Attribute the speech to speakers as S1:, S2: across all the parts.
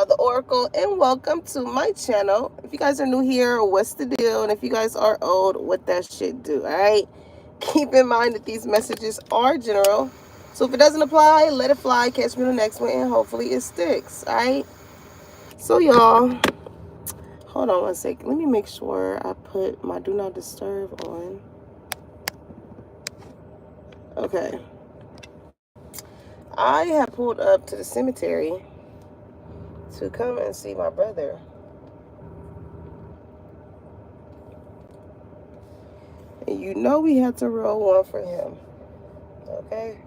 S1: the Oracle, and welcome to my channel. If you guys are new here, what's the deal? And if you guys are old, what that shit do, all right? Keep in mind that these messages are general. So if it doesn't apply, let it fly. Catch me in the next one, and hopefully it sticks, all right? So, y'all, hold on one second. Let me make sure I put my Do Not Disturb on. Okay. I have pulled up to the cemetery to come and see my brother. And you know we had to roll one for him. Okay?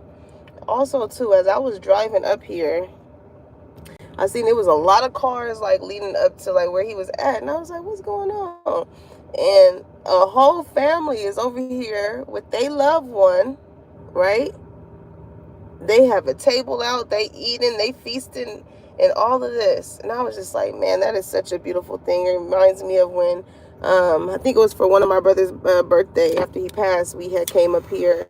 S1: Also, too, as I was driving up here, I seen there was a lot of cars, like, leading up to, like, where he was at. And I was like, what's going on? And a whole family is over here with their loved one, right? They have a table out, they eating, they feasting, and all of this. And I was just like, man, that is such a beautiful thing. It reminds me of when, I think it was for one of my brother's birthday. After he passed, we had came up here,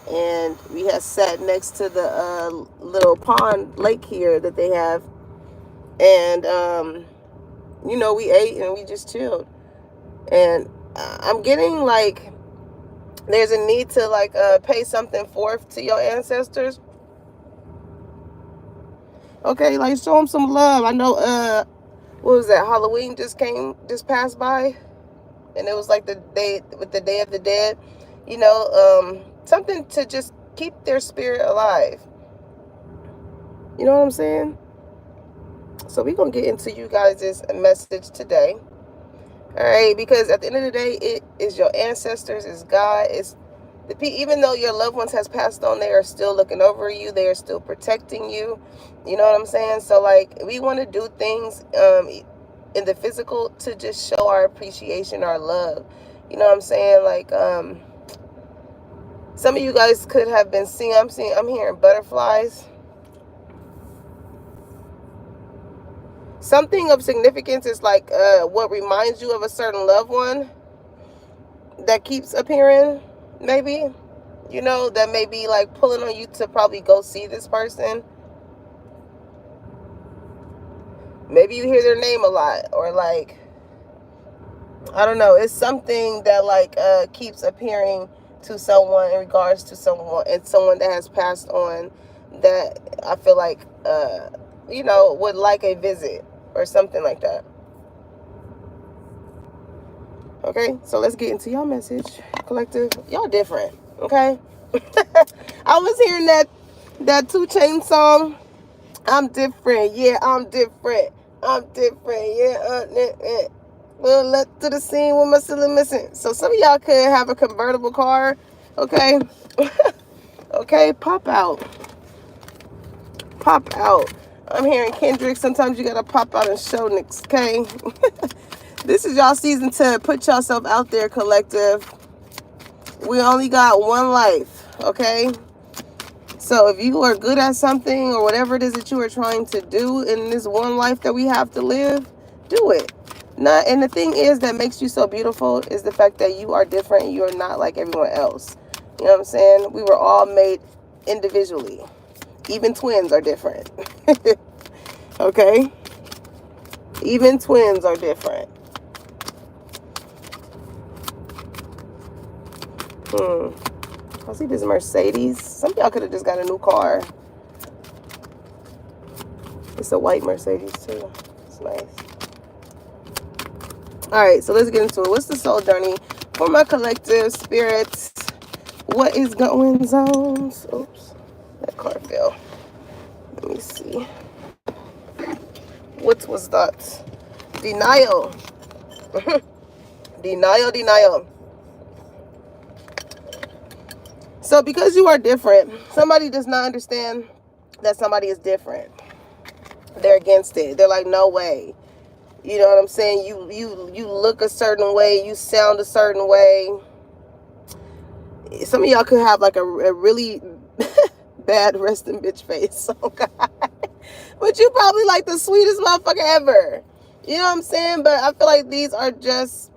S1: and we had sat next to the little pond lake here that they have. And, you know, we ate and we just chilled. And I'm getting, like, there's a need to, like, pay something forth to your ancestors. Okay, like, show them some love. I know, what was that? Halloween just passed by. And it was like the day, with the Day of the Dead. You know, something to just keep their spirit alive. You know what I'm saying? So we're going to get into you guys' message today. All right, because at the end of the day, it is your ancestors, it's God, it's the people. Even though your loved ones has passed on, they are still looking over you, they are still protecting you. You know what I'm saying? So, like, we want to do things in the physical to just show our appreciation, our love. You know what I'm saying? Like, some of you guys could have been I'm hearing butterflies. Something of significance is like what reminds you of a certain loved one that keeps appearing, maybe. You know, that may be like pulling on you to probably go see this person. Maybe you hear their name a lot, or like, I don't know. It's something that like keeps appearing to someone in regards to someone, and someone that has passed on, that I feel like you know, would like a visit or something like that. Okay, so let's get into y'all message, collective. Y'all different, okay? I was hearing that 2 Chainz song. I'm different, yeah, I'm different. I'm different, yeah, well, let to the scene with my silly missing. So some of y'all could have a convertible car, okay? Okay, pop out. Pop out. I'm hearing Kendrick. Sometimes you gotta pop out and show nicks, okay? This is y'all season to put yourself out there, collective. We only got one life, okay? So if you are good at something, or whatever it is that you are trying to do in this one life that we have to live, do it. And the thing is that makes you so beautiful is the fact that you are different. You are not like everyone else. You know what I'm saying? We were all made individually. Even twins are different. Okay? Even twins are different. I see this Mercedes. Some of y'all could have just got a new car. It's a white Mercedes too. It's nice. Alright, so let's get into it. What's the soul journey for my collective spirits? What is going on? Oops, that car fell. Let me see. What was that? Denial. Denial. So because you are different, somebody does not understand that somebody is different. They're against it. They're like, no way. You know what I'm saying? You look a certain way. You sound a certain way. Some of y'all could have like a really bad resting bitch face. Oh, God. But you probably like the sweetest motherfucker ever. You know what I'm saying? But I feel like these are just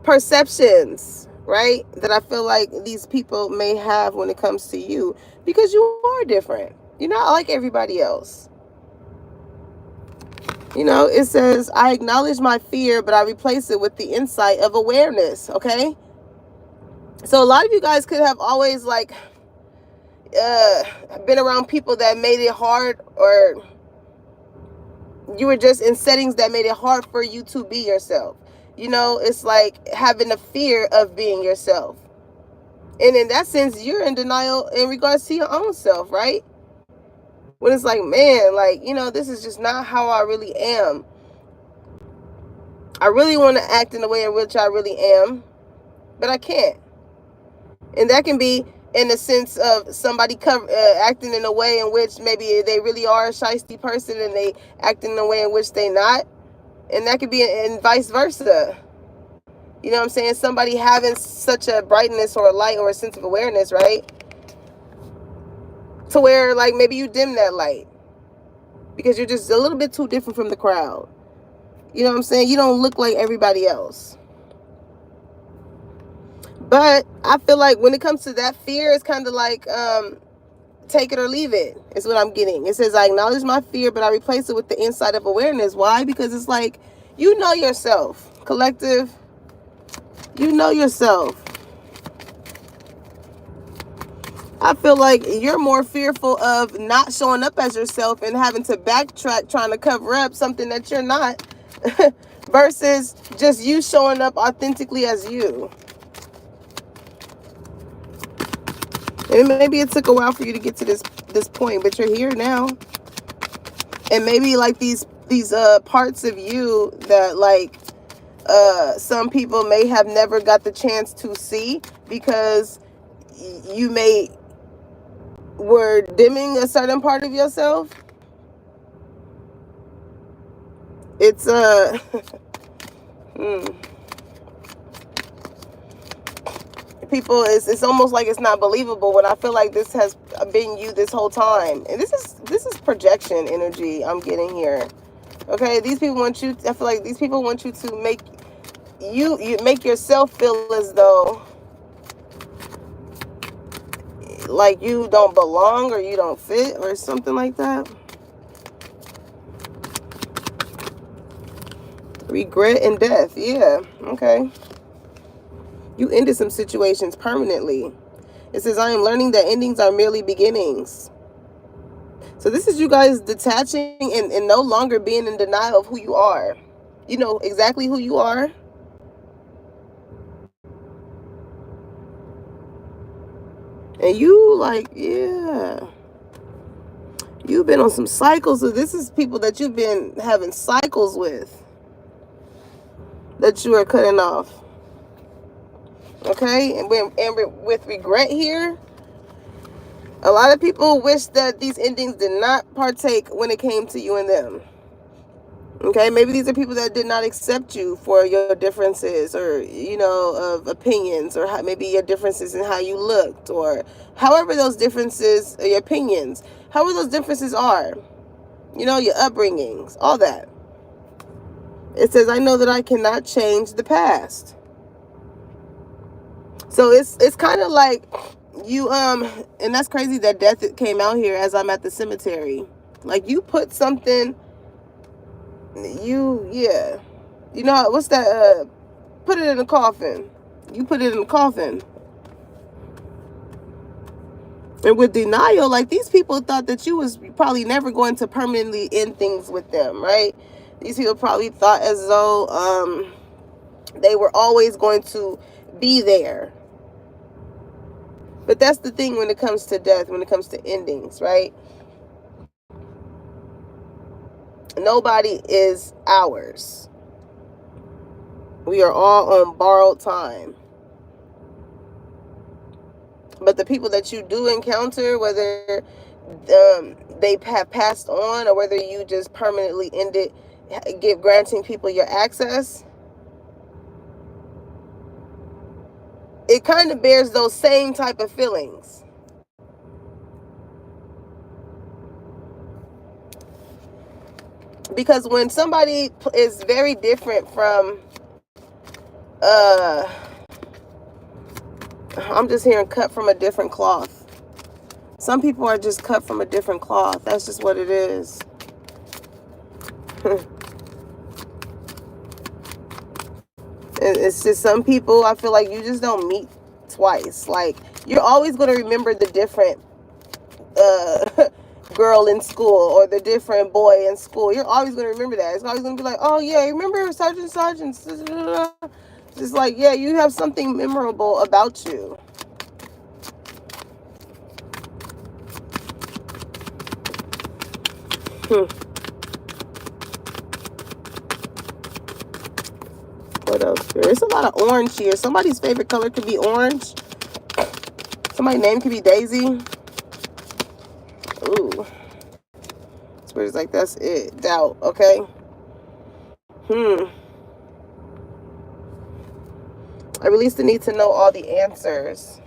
S1: perceptions, right? That I feel like these people may have when it comes to you, because you are different. You're not like everybody else. You know, it says, I acknowledge my fear, but I replace it with the insight of awareness. Okay. So a lot of you guys could have always like been around people that made it hard, or you were just in settings that made it hard for you to be yourself. You know, it's like having a fear of being yourself. And in that sense, you're in denial in regards to your own self, right? When it's like, man, like, you know, this is just not how I really am. I really want to act in the way in which I really am, but I can't. And that can be in the sense of somebody acting in a way in which maybe they really are a shiesty person and they act in a way in which they not. And that could be in vice versa. You know what I'm saying? Somebody having such a brightness or a light or a sense of awareness, right? To where like maybe you dim that light because you're just a little bit too different from the crowd. You know what I'm saying? You don't look like everybody else. But I feel like when it comes to that fear, it's kind of like take it or leave it is what I'm getting. It says, I acknowledge my fear, but I replace it with the insight of awareness. Why? Because it's like, you know yourself, collective. You know yourself. I feel like you're more fearful of not showing up as yourself and having to backtrack trying to cover up something that you're not versus just you showing up authentically as you. And maybe it took a while for you to get to this point, but you're here now. And maybe like these parts of you that like some people may have never got the chance to see because you were dimming a certain part of yourself. It's people, it's almost like it's not believable when I feel like this has been you this whole time. And this is projection energy I'm getting here. Okay, these people want you, I feel like these people want you to make you make yourself feel as though like you don't belong or you don't fit or something like that. Regret and death. Yeah, okay. You ended some situations permanently. It says, I am learning that endings are merely beginnings. So this is you guys detaching and no longer being in denial of who you are. You know exactly who you are. And you like, yeah. You've been on some cycles. So this is people that you've been having cycles with. That you are cutting off. Okay? And with regret here, a lot of people wish that these endings did not partake when it came to you and them. Okay, maybe these are people that did not accept you for your differences or, you know, of opinions, or maybe your differences in how you looked, or however those differences, or your opinions, however those differences are, you know, your upbringings, all that. It says, I know that I cannot change the past. So it's kind of like you, and that's crazy that death came out here as I'm at the cemetery. Like you put something, yeah. You know, what's that, put it in a coffin. You put it in a coffin. And with denial, like these people thought that you was probably never going to permanently end things with them, right? These people probably thought as though they were always going to be there. But that's the thing when it comes to death, when it comes to endings, right? Nobody is ours. We are all on borrowed time. But the people that you do encounter, whether they have passed on or whether you just permanently ended, granting people your access, it kind of bears those same type of feelings. Because when somebody is very different from, I'm just hearing cut from a different cloth. Some people are just cut from a different cloth. That's just what it is. It's just some people I feel like you just don't meet twice. Like, you're always going to remember the different girl in school or the different boy in school. You're always going to remember that. It's always going to be like, oh yeah, remember such and such and just like, yeah, you have something memorable about you. What else? There's a lot of orange here. Somebody's favorite color could be orange. Somebody's name could be Daisy. Ooh. Spirit's like, that's it. Doubt. Okay. I release the need to know all the answers.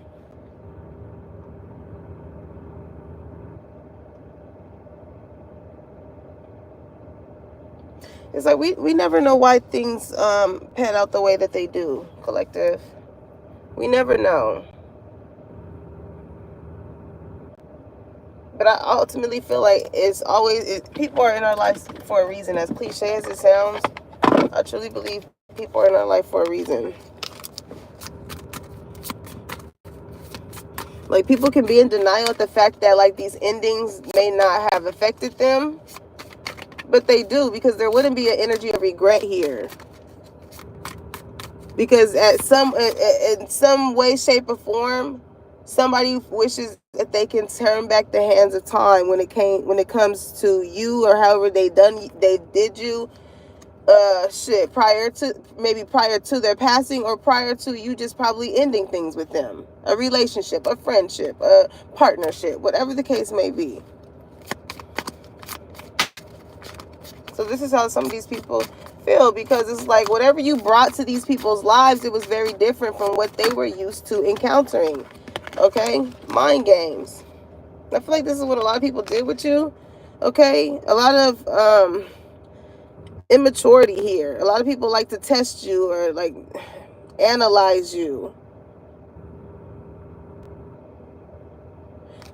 S1: It's like we never know why things pan out the way that they do, collective. We never know. But I ultimately feel like it's always, people are in our lives for a reason. As cliche as it sounds, I truly believe people are in our life for a reason. Like, people can be in denial at the fact that, like, these endings may not have affected them. But they do, because there wouldn't be an energy of regret here. Because in some way, shape, or form, somebody wishes that they can turn back the hands of time when it comes to you, or however they did you. Prior to their passing, or prior to you just probably ending things with them. A relationship, a friendship, a partnership, whatever the case may be. So this is how some of these people feel, because it's like whatever you brought to these people's lives, it was very different from what they were used to encountering. Okay? Mind games. I feel like this is what a lot of people did with you. Okay? A lot of immaturity here. A lot of people like to test you or like analyze you.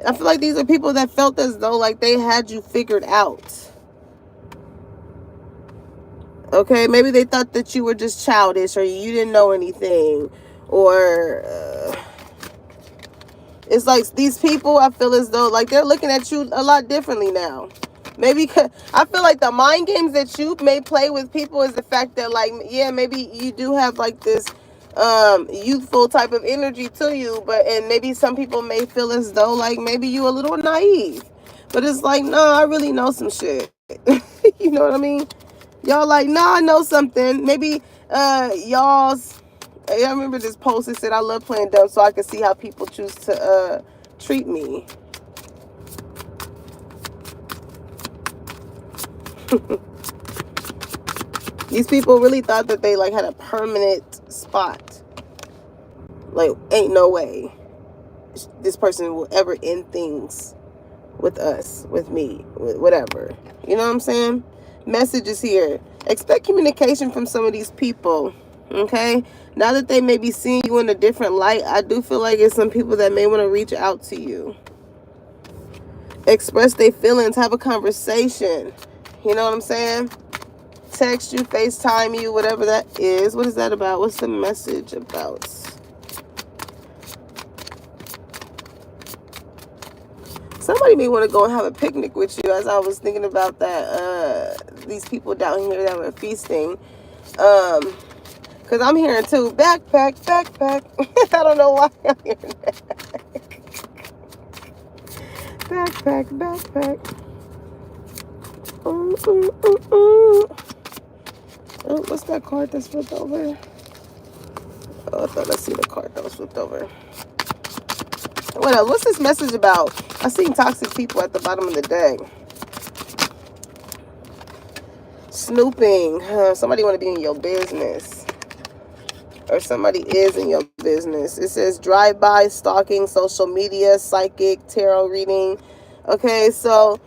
S1: I feel like these are people that felt as though like they had you figured out. Okay, maybe they thought that you were just childish, or you didn't know anything, or it's like these people, I feel as though like they're looking at you a lot differently now. Maybe I feel like the mind games that you may play with people is the fact that, like, yeah, maybe you do have like this youthful type of energy to you, and maybe some people may feel as though like maybe you a little naive, but it's like, no, I really know some shit. You know what I mean? Y'all like, nah, I know something. Maybe I remember this post that said, I love playing dumb so I can see how people choose to treat me. These people really thought that they like had a permanent spot. Like, ain't no way this person will ever end things with us, with me, with whatever. You know what I'm saying? Messages here. Expect communication from some of these people. Okay? Now that they may be seeing you in a different light, I do feel like it's some people that may want to reach out to you. Express their feelings. Have a conversation. You know what I'm saying? Text you, FaceTime you, whatever that is. What is that about? What's the message about? Somebody may want to go and have a picnic with you, as I was thinking about that, these people down here that were feasting. Because I'm hearing too, backpack. I don't know why I'm hearing that. Backpack. Oh, what's that card that's flipped over? Oh, I thought I seen the card that was flipped over. What else? What's this message about? I seen toxic people at the bottom of the deck. Snooping. Somebody want to be in your business. Or somebody is in your business. It says drive-by, stalking, social media, psychic, tarot reading. Okay, so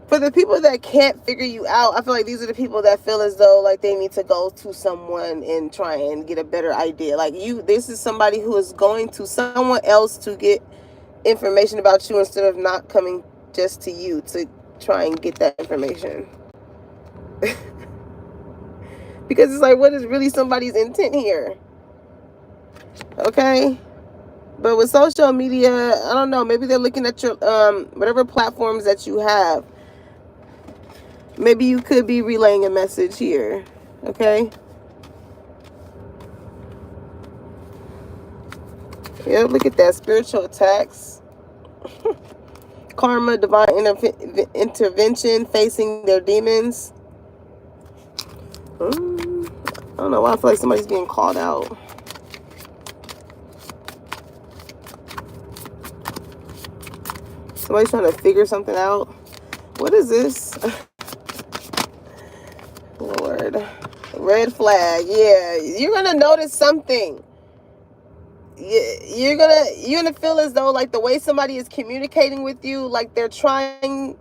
S1: for the people that can't figure you out, I feel like these are the people that feel as though like they need to go to someone and try and get a better idea. Like, this is somebody who is going to someone else to get information about you instead of not coming just to you to try and get that information. Because it's like, what is really somebody's intent here? Okay. But with social media, I don't know, maybe they're looking at your whatever platforms that you have. Maybe you could be relaying a message here. Okay. Yeah, look at that. Spiritual attacks. Karma, divine intervention, facing their demons. I don't know why I feel like somebody's being called out. Somebody's trying to figure something out. What is this? Lord. Red flag. Yeah, you're gonna notice something. You're gonna feel as though like the way somebody is communicating with you, like they're trying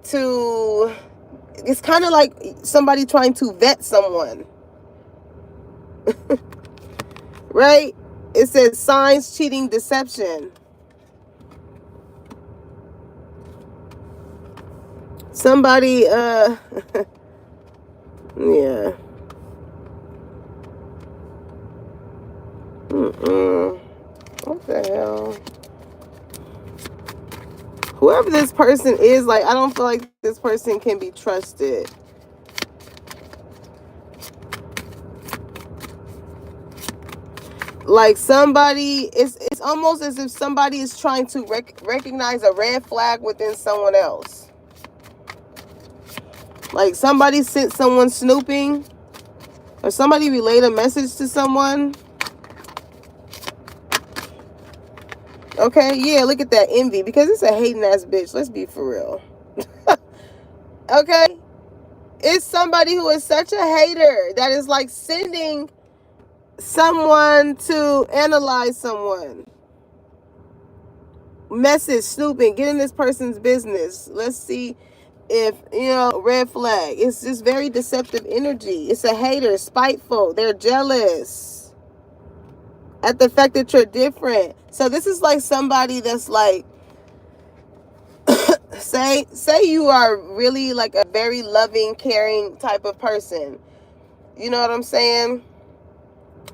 S1: to. It's kind of like somebody trying to vet someone. Right? It says signs, cheating, deception. Somebody, yeah. What the hell? Whoever this person is, like, I don't feel like this person can be trusted. Like somebody, it's almost as if somebody is trying to recognize a red flag within someone else. Like somebody sent someone snooping, or somebody relayed a message to someone. Okay, yeah, look at that envy, because it's a hating ass bitch. Let's be for real. Okay, it's somebody who is such a hater that is like sending someone to analyze someone. Message, snooping, get in this person's business. Let's see if, red flag. It's just very deceptive energy. It's a hater, spiteful. They're jealous at the fact that you're different. So this is like somebody that's like, say you are really like a very loving, caring type of person. You know what I'm saying?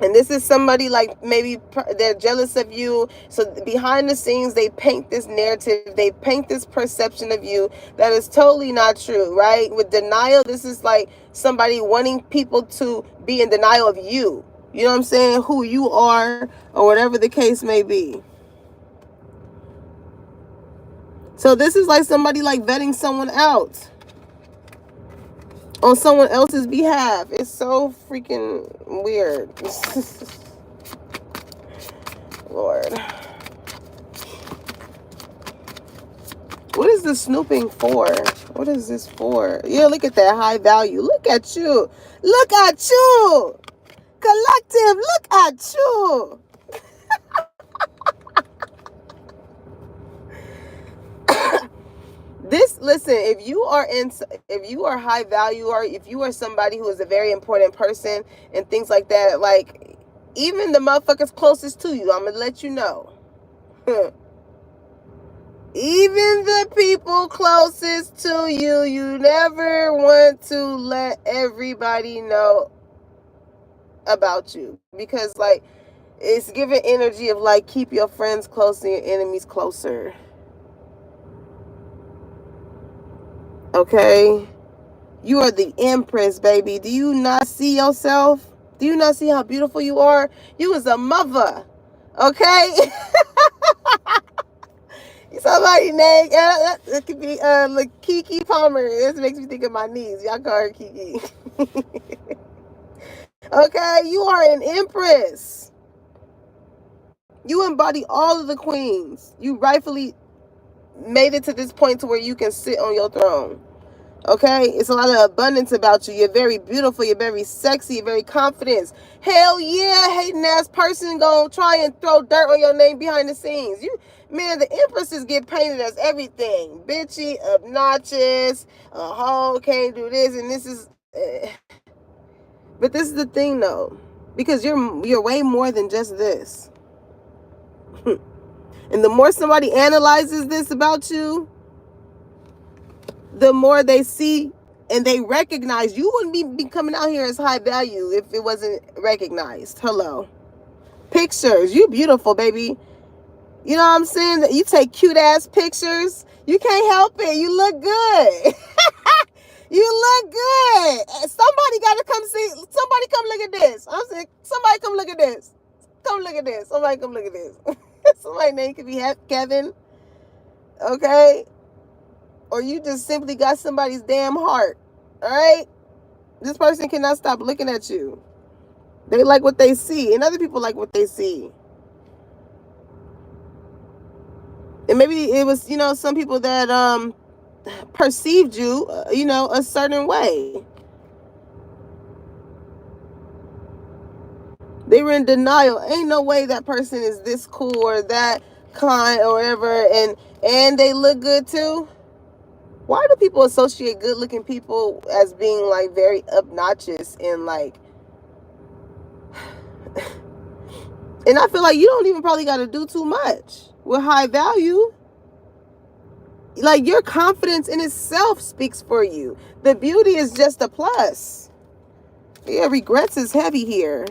S1: And this is somebody like maybe they're jealous of you. So behind the scenes, they paint this narrative. They paint this perception of you that is totally not true, right? With denial, this is like somebody wanting people to be in denial of you. You know what I'm saying? Who you are, or whatever the case may be. So this is like somebody like vetting someone out on someone else's behalf. It's so freaking weird. Lord. What is this snooping for? What is this for? Yeah, look at that high value. Look at you. Look at you. Collective, look at you. Listen, if you are high value, or if you are somebody who is a very important person and things like that, like even the motherfuckers closest to you, I'm gonna let you know. Even the people closest to you, you never want to let everybody know about you, because like it's giving energy of like keep your friends close and your enemies closer. Okay, you are the Empress, baby. Do you not see yourself? Do you not see how beautiful you are? You is a mother. Okay. Somebody name it could be like Kiki Palmer. This makes me think of my niece. Y'all call her Kiki. Okay, you are an Empress. You embody all of the queens. You rightfully made it to this point to where you can sit on your throne. Okay, it's a lot of abundance about you. You're very beautiful. You're very sexy. You're very confident. Hell yeah, hating ass person gonna try and throw dirt on your name behind the scenes. Man, the Empresses get painted as everything. Bitchy, obnoxious, a hoe, can't do this, and this is... But this is the thing, though. Because you're way more than just this. And the more somebody analyzes this about you, the more they see and they recognize you. Wouldn't be coming out here as high value if it wasn't recognized. Hello. Pictures. You beautiful, baby. You know what I'm saying? You take cute ass pictures. You can't help it. You look good. You look good. Somebody got to come see. Somebody come look at this. I'm saying, somebody come look at this. Come look at this. Somebody come look at this. Somebody's name could be Kevin. Okay? Or you just simply got somebody's damn heart. All right? This person cannot stop looking at you. They like what they see, and other people like what they see. And maybe it was, some people that perceived you, a certain way. They were in denial. Ain't no way that person is this cool or that kind or whatever, and they look good too. Why do people associate good-looking people as being like very obnoxious and like? And I feel like you don't even probably got to do too much with high value. Like, your confidence in itself speaks for you. The beauty is just a plus. Yeah, regrets is heavy here.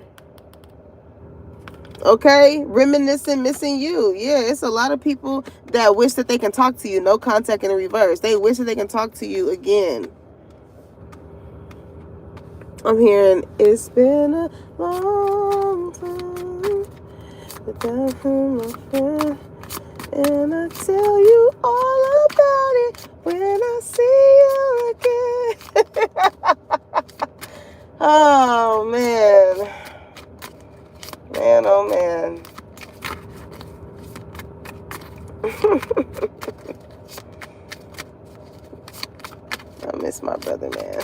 S1: Okay, reminiscing, missing you. Yeah, it's a lot of people that wish that they can talk to you. No contact in the reverse. They wish that they can talk to you again. I'm hearing, it's been a long time without my friend, and I tell you all about it when I see you again. Oh, man. Man, oh, man. I miss my brother, man.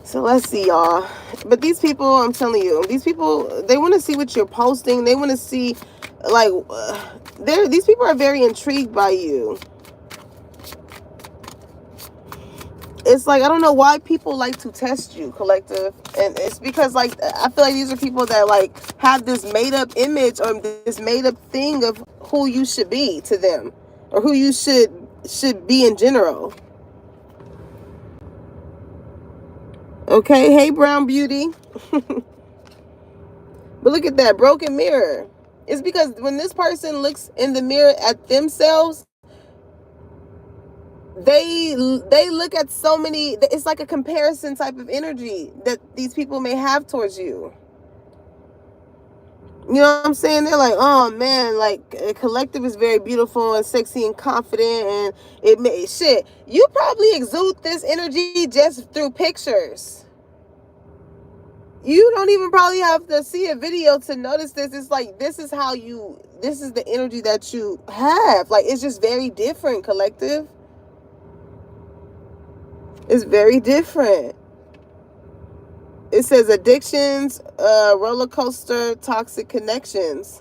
S1: So let's see, y'all. But these people, I'm telling you, these people, they want to see what you're posting. They want to see, like, these people are very intrigued by you. It's like, I don't know why people like to test you, collective. And it's because, like, I feel like these are people that, like, have this made-up image or this made-up thing of who you should be to them. Or who you should be in general. Okay, hey, Brown Beauty. But look at that, broken mirror. It's because when this person looks in the mirror at themselves, they look at so many, it's like a comparison type of energy that these people may have towards you. You know what I'm saying? They're like, oh man, like, a collective is very beautiful and sexy and confident, and shit, you probably exude this energy just through pictures. You don't even probably have to see a video to notice this. It's like, this is the energy that you have. Like, it's just very different, collective. It's very different. It says addictions, roller coaster, toxic connections.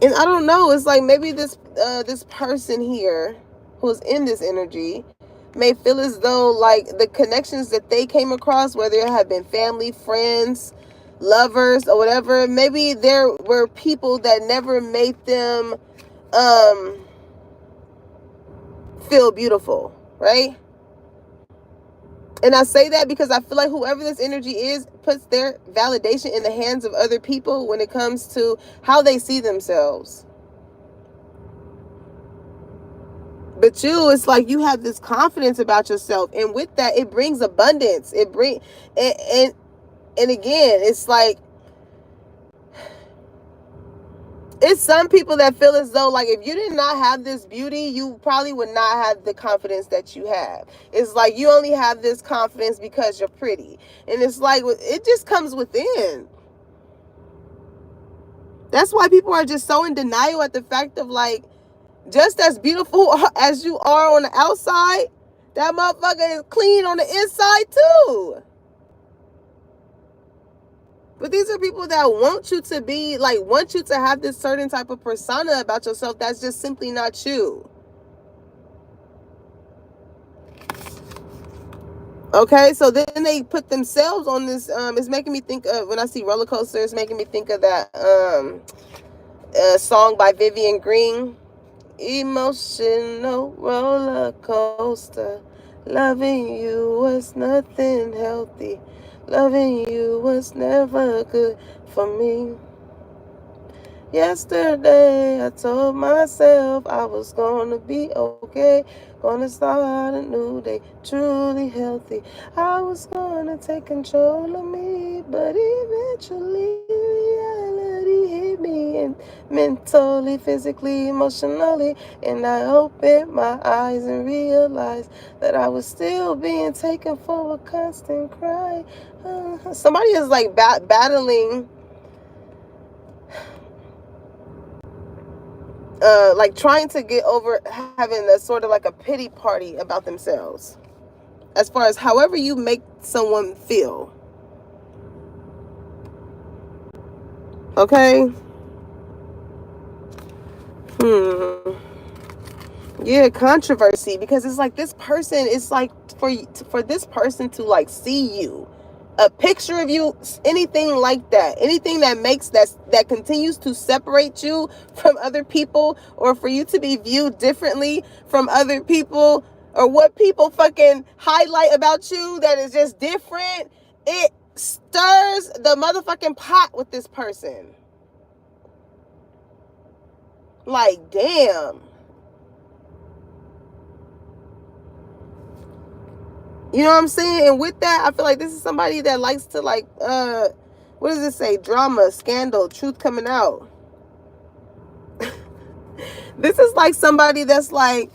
S1: And I don't know. It's like maybe this person here who's in this energy may feel as though, like, the connections that they came across, whether it have been family, friends, lovers, or whatever, maybe there were people that never made them feel beautiful, right? And I say that because I feel like whoever this energy is puts their validation in the hands of other people when it comes to how they see themselves. But you, it's like you have this confidence about yourself, and with that, it brings abundance. And again, it's like, it's some people that feel as though, like, if you did not have this beauty, you probably would not have the confidence that you have. It's like you only have this confidence because you're pretty. And it's like, it just comes within. That's why people are just so in denial at the fact of, like, just as beautiful as you are on the outside, that motherfucker is clean on the inside too. But these are people that want you to be, like, want you to have this certain type of persona about yourself that's just simply not you. Okay, so then they put themselves on this, it's making me think of, when I see roller coasters, it's making me think of that song by Vivian Green. emotional roller coaster. Loving you was nothing healthy. Loving you was never good for me. Yesterday I told myself I was gonna be okay, gonna start a new day, truly healthy. I was gonna take control of me, but eventually reality hit me, and mentally, physically, emotionally, and I opened my eyes and realized that I was still being taken for a constant cry. Somebody is like battling, like trying to get over having a sort of like a pity party about themselves, as far as however you make someone feel. Okay. Yeah, controversy, because it's like this person, it's like for this person to like see you, a picture of you, anything like that, anything that makes that continues to separate you from other people, or for you to be viewed differently from other people, or what people fucking highlight about you that is just different, it stirs the motherfucking pot with this person. Like, damn. You know what I'm saying? And with that, I feel like this is somebody that likes to like, what does it say? Drama, scandal, truth coming out. This is like somebody that's like,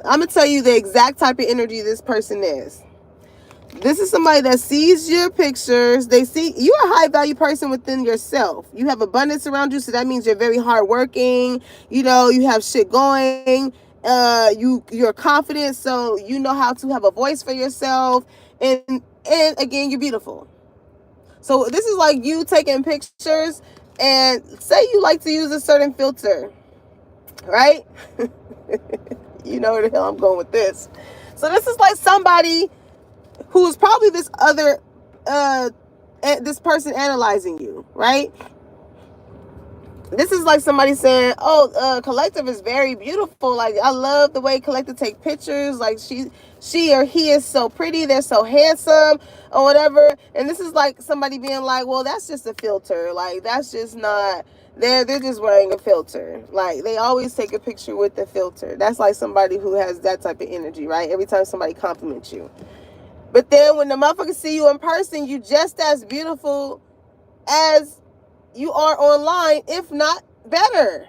S1: I'm going to tell you the exact type of energy this person is. This is somebody that sees your pictures. They see you're a high value person within yourself. You have abundance around you, so that means you're very hardworking. You know, you have shit going. You're confident, so you know how to have a voice for yourself. And again, you're beautiful. So this is like you taking pictures, and say you like to use a certain filter, right? You know where the hell I'm going with this. So this is like somebody who's probably this other, this person analyzing you, right? This is like somebody saying, oh, Collective is very beautiful. Like, I love the way Collective take pictures. Like, she or he is so pretty. They're so handsome or whatever. And this is like somebody being like, well, that's just a filter. Like, that's just not, they're just wearing a filter. Like, they always take a picture with the filter. That's like somebody who has that type of energy, right? Every time somebody compliments you. But then when the motherfuckers see you in person, you just as beautiful as you are online, if not better.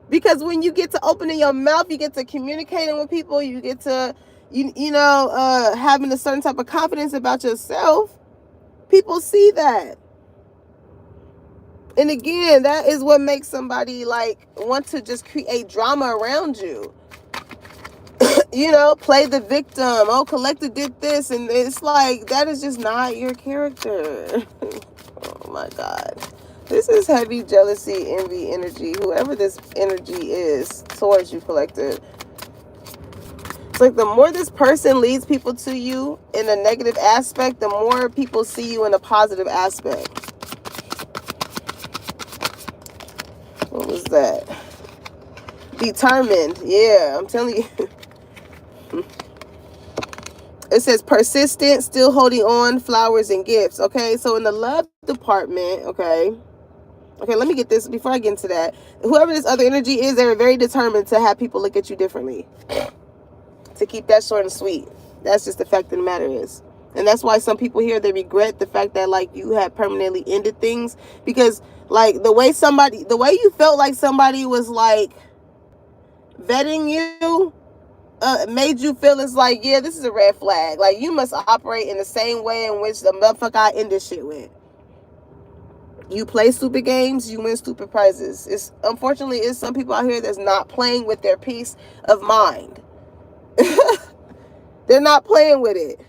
S1: Because when you get to opening your mouth, you get to communicating with people, you get to, having a certain type of confidence about yourself. People see that. And again, that is what makes somebody like want to just create drama around you. Play the victim. Oh, Collective did this. And it's like, that is just not your character. Oh my God. This is heavy jealousy, envy energy. Whoever this energy is towards you, Collective. It's like the more this person leads people to you in a negative aspect, the more people see you in a positive aspect. What was that? Determined. Yeah, I'm telling you. It says persistent, still holding on, flowers and gifts. Okay, so in the love department, okay, let me get this before I get into that. Whoever this other energy is, they're very determined to have people look at you differently. To keep that short and sweet. That's just the fact of the matter is. And that's why some people here, they regret the fact that like you have permanently ended things, because like the way you felt like somebody was like vetting you, made you feel it's like, yeah, this is a red flag. Like, you must operate in the same way in which the motherfucker I end this shit with. You play stupid games, you win stupid prizes. Unfortunately, it's some people out here that's not playing with their peace of mind. They're not playing with it.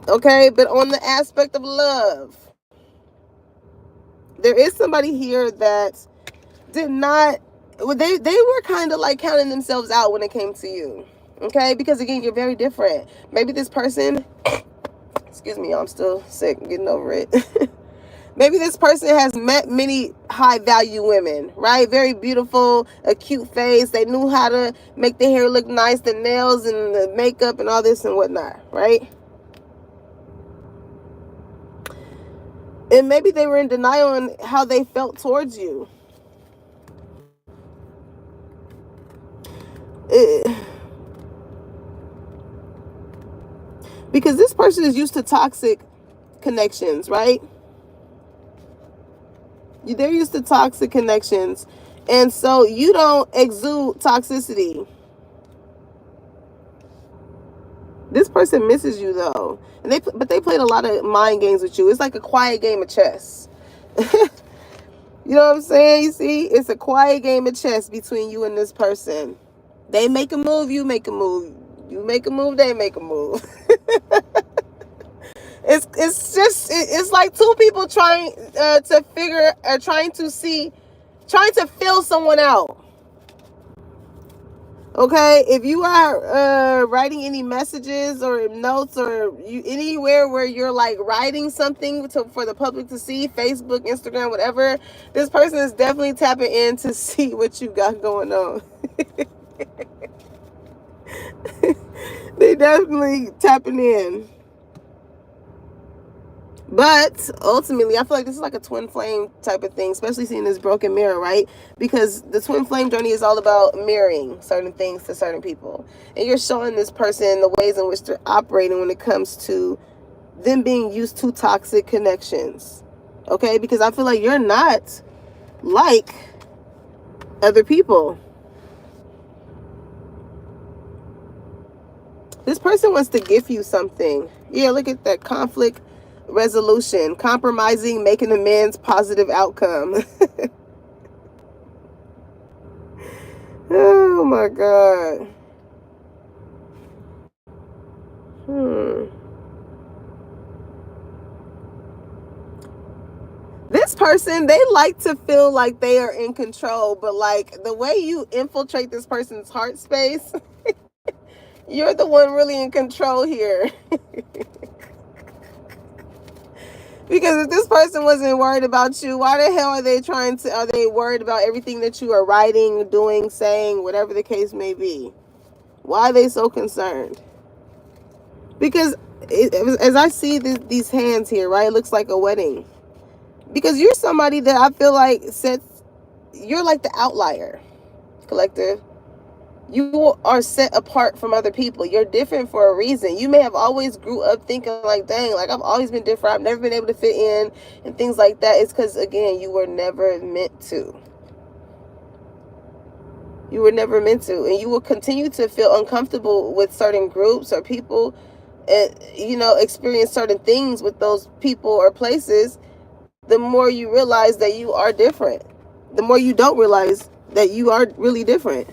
S1: Okay, but on the aspect of love, there is somebody here that did not, they were kind of like counting themselves out when it came to you. Okay, because again, you're very different. Maybe this person, excuse me, I'm still sick, getting over it. Maybe this person has met many high value women, right? Very beautiful, a cute face. They knew how to make their hair look nice, the nails and the makeup and all this and whatnot, right? And maybe they were in denial on how they felt towards you. Because this person is used to toxic connections, right? They're used to toxic connections. And so you don't exude toxicity. This person misses you though. But they played a lot of mind games with you. It's like a quiet game of chess. You know what I'm saying? You see, it's a quiet game of chess between you and this person. They make a move, you make a move. You make a move, they make a move. It's like two people trying to fill someone out. Okay, if you are writing any messages or notes or anywhere where you're like writing something for the public to see, Facebook, Instagram, whatever, this person is definitely tapping in to see what you got going on. They definitely tapping in. But ultimately, I feel like this is like a twin flame type of thing, especially seeing this broken mirror, right? Because the twin flame journey is all about mirroring certain things to certain people. And you're showing this person the ways in which they're operating when it comes to them being used to toxic connections. Okay? Because I feel like you're not like other people. This person wants to give you something. Yeah, look at that conflict resolution, compromising, making amends, positive outcome. Oh my God. This person, they like to feel like they are in control, but like the way you infiltrate this person's heart space, you're the one really in control here. Because if this person wasn't worried about you, why the hell are they worried about everything that you are writing, doing, saying, whatever the case may be? Why are they so concerned? Because as I see these hands here, right, it looks like a wedding. Because you're somebody that I feel like you're like the outlier, collective. You are set apart from other people. You're different for a reason. You may have always grew up thinking like, dang, like I've always been different. I've never been able to fit in and things like that. It's because, again, you were never meant to. You were never meant to. And you will continue to feel uncomfortable with certain groups or people and, experience certain things with those people or places. The more you realize that you are different. The more you don't realize that you are really different.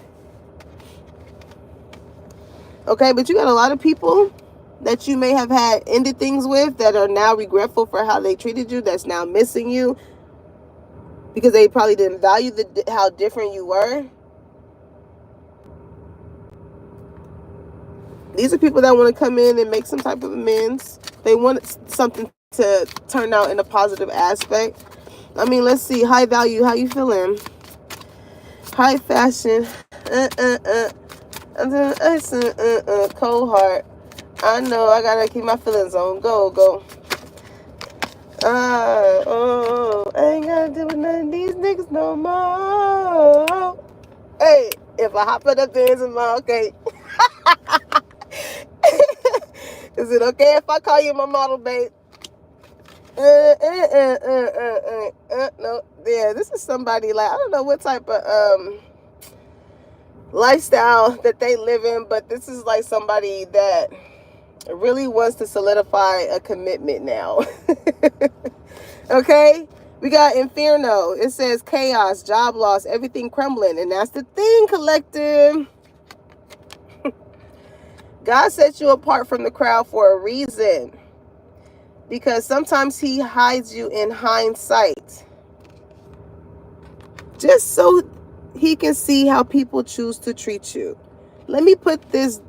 S1: Okay, but you got a lot of people that you may have had ended things with that are now regretful for how they treated you, that's now missing you because they probably didn't value how different you were. These are people that want to come in and make some type of amends. They want something to turn out in a positive aspect. I mean, let's see. High value, how you feeling? High fashion. Cold heart. I know I gotta keep my feelings on. Go. I ain't gotta deal with none of these niggas no more. Hey, if I hop it up there, it's my okay. Is it okay if I call you my model, babe? No. Yeah, this is somebody like, I don't know what type of lifestyle that they live in, but this is like somebody that really wants to solidify a commitment now. Okay, we got Inferno. It says chaos, job loss, everything crumbling, and that's the thing, collective. God set you apart from the crowd for a reason, because sometimes he hides you in hindsight just so he can see how people choose to treat you. Let me put this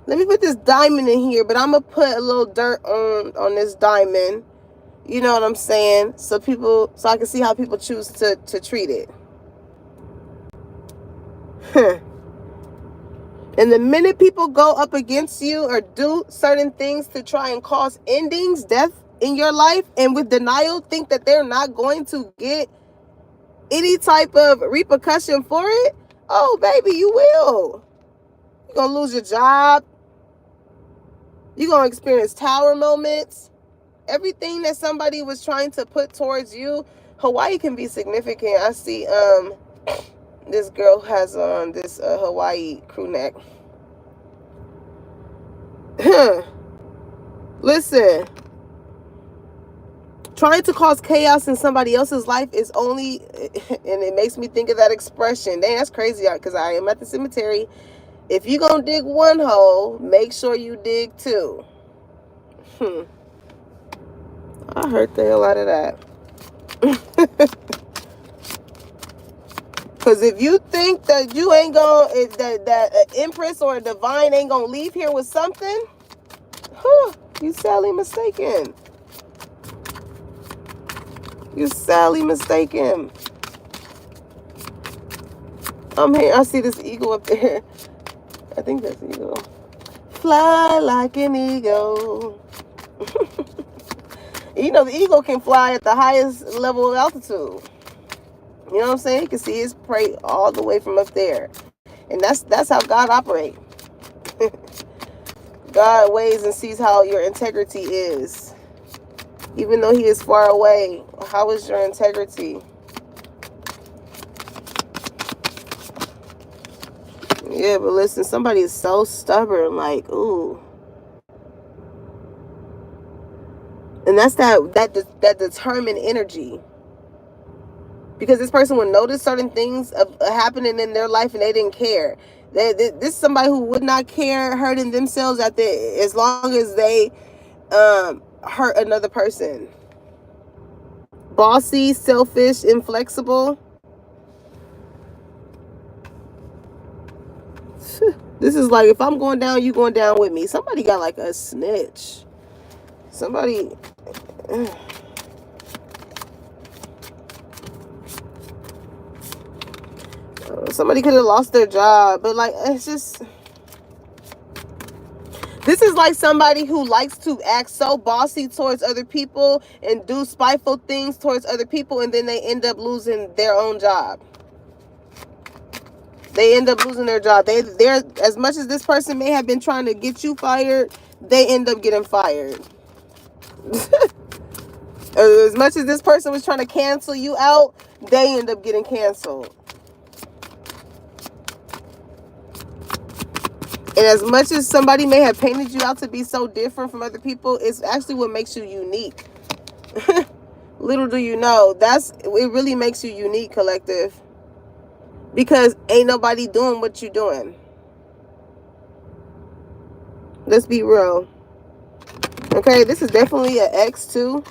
S1: diamond in here, but I'm gonna put a little dirt on this diamond You know what I'm saying? So I can see how people choose to treat it. And the minute people go up against you or do certain things to try and cause endings, death in your life, and with denial, think that they're not going to get any type of repercussion for it, oh, baby, you will. You're going to lose your job. You're going to experience tower moments. Everything that somebody was trying to put towards you, Hawaii can be significant. I see this girl has on this Hawaii crew neck. Listen, trying to cause chaos in somebody else's life is only, and it makes me think of that expression. Dang, that's crazy, because I am at the cemetery. If you're going to dig one hole, make sure you dig two. I heard the hell out of that. Because if you think that you ain't going, that an empress or a divine ain't going to leave here with something, you sadly mistaken. You're sadly mistaken. I'm here. I see this eagle up there. I think that's an eagle. Fly like an eagle. You know, the eagle can fly at the highest level of altitude. You know what I'm saying? You can see his prey all the way from up there. And that's how God operates. God weighs and sees how your integrity is. Even though he is far away, how is your integrity? Yeah, but listen, somebody is so stubborn, like, ooh. And that's that determined energy. Because this person would notice certain things happening in their life and they didn't care. This is somebody who would not care hurting themselves as long as they hurt another person. Bossy, selfish, inflexible. This is like, if I'm going down, you going down with me. Somebody got like a snitch. Somebody... Somebody could have lost their job, but like, it's just... This is like somebody who likes to act so bossy towards other people and do spiteful things towards other people, and then they end up losing their own job. They end up losing their job. They're, as much as this person may have been trying to get you fired, they end up getting fired. As much as this person was trying to cancel you out, they end up getting canceled. And as much as somebody may have painted you out to be so different from other people, it's actually what makes you unique. Little do you know, it really makes you unique, collective. Because ain't nobody doing what you're doing. Let's be real. Okay, this is definitely an X too.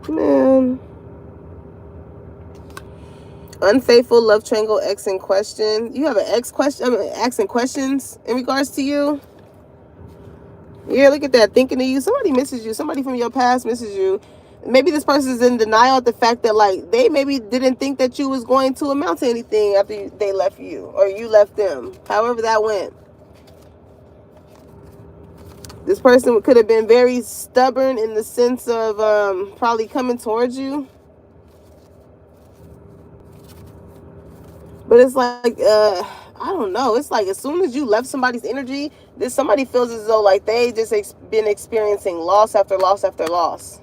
S1: Man. Unfaithful love triangle, X in question. You have an X asking questions in regards to you. Yeah, look at that. Thinking of you. Somebody misses you. Somebody from your past misses you. Maybe this person is in denial at the fact that, like, they maybe didn't think that you was going to amount to anything after they left you, or you left them. However that went. This person could have been very stubborn in the sense of probably coming towards you. But it's like, I don't know. It's like as soon as you left somebody's energy, somebody feels as though like they just been experiencing loss after loss after loss.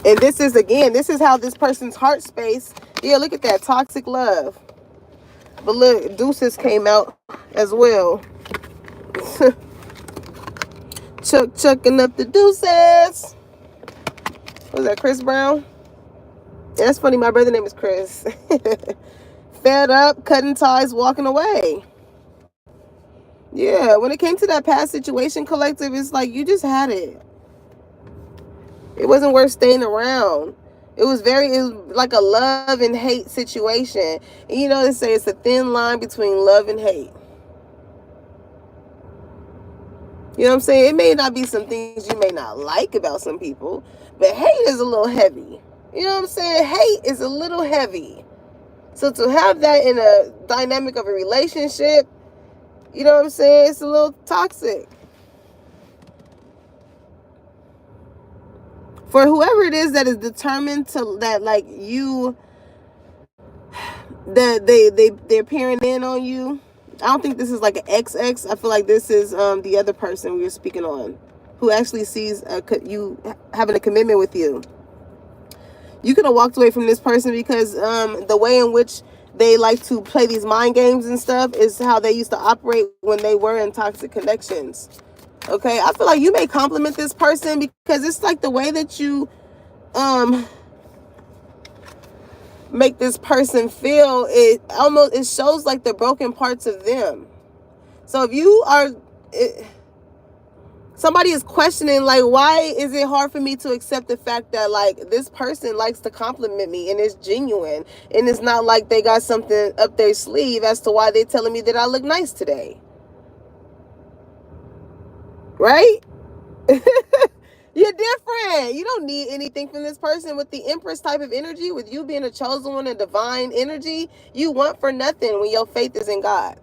S1: And this is how this person's heart space. Yeah, look at that. Toxic love. But look, deuces came out as well. Chucking up the deuces. Was that Chris Brown? Yeah, that's funny. My brother's name is Chris. Fed up, cutting ties, walking away. Yeah, when it came to that past situation, collective, it's like you just had it. It wasn't worth staying around. It was like a love and hate situation. And you know, they say it's a thin line between love and hate. You know what I'm saying? It may not be some things you may not like about some people, but hate is a little heavy. You know what I'm saying? Hate is a little heavy. So to have that in a dynamic of a relationship, you know what I'm saying? It's a little toxic. For whoever it is that is determined to that like you that they're peering in on you. I don't think this is like an XX. I feel like this is the other person we were speaking on, who actually sees you having a commitment with you. You could have walked away from this person because the way in which they like to play these mind games and stuff is how they used to operate when they were in toxic connections. Okay, I feel like you may compliment this person because it's like the way that you make this person feel, it shows like the broken parts of them. So if you are somebody is questioning like, why is it hard for me to accept the fact that like this person likes to compliment me and it's genuine and it's not like they got something up their sleeve as to why they're telling me that I look nice today, right? You're different. You don't need anything from this person. With the Empress type of energy, with you being a chosen one, a divine energy, you want for nothing when your faith is in God.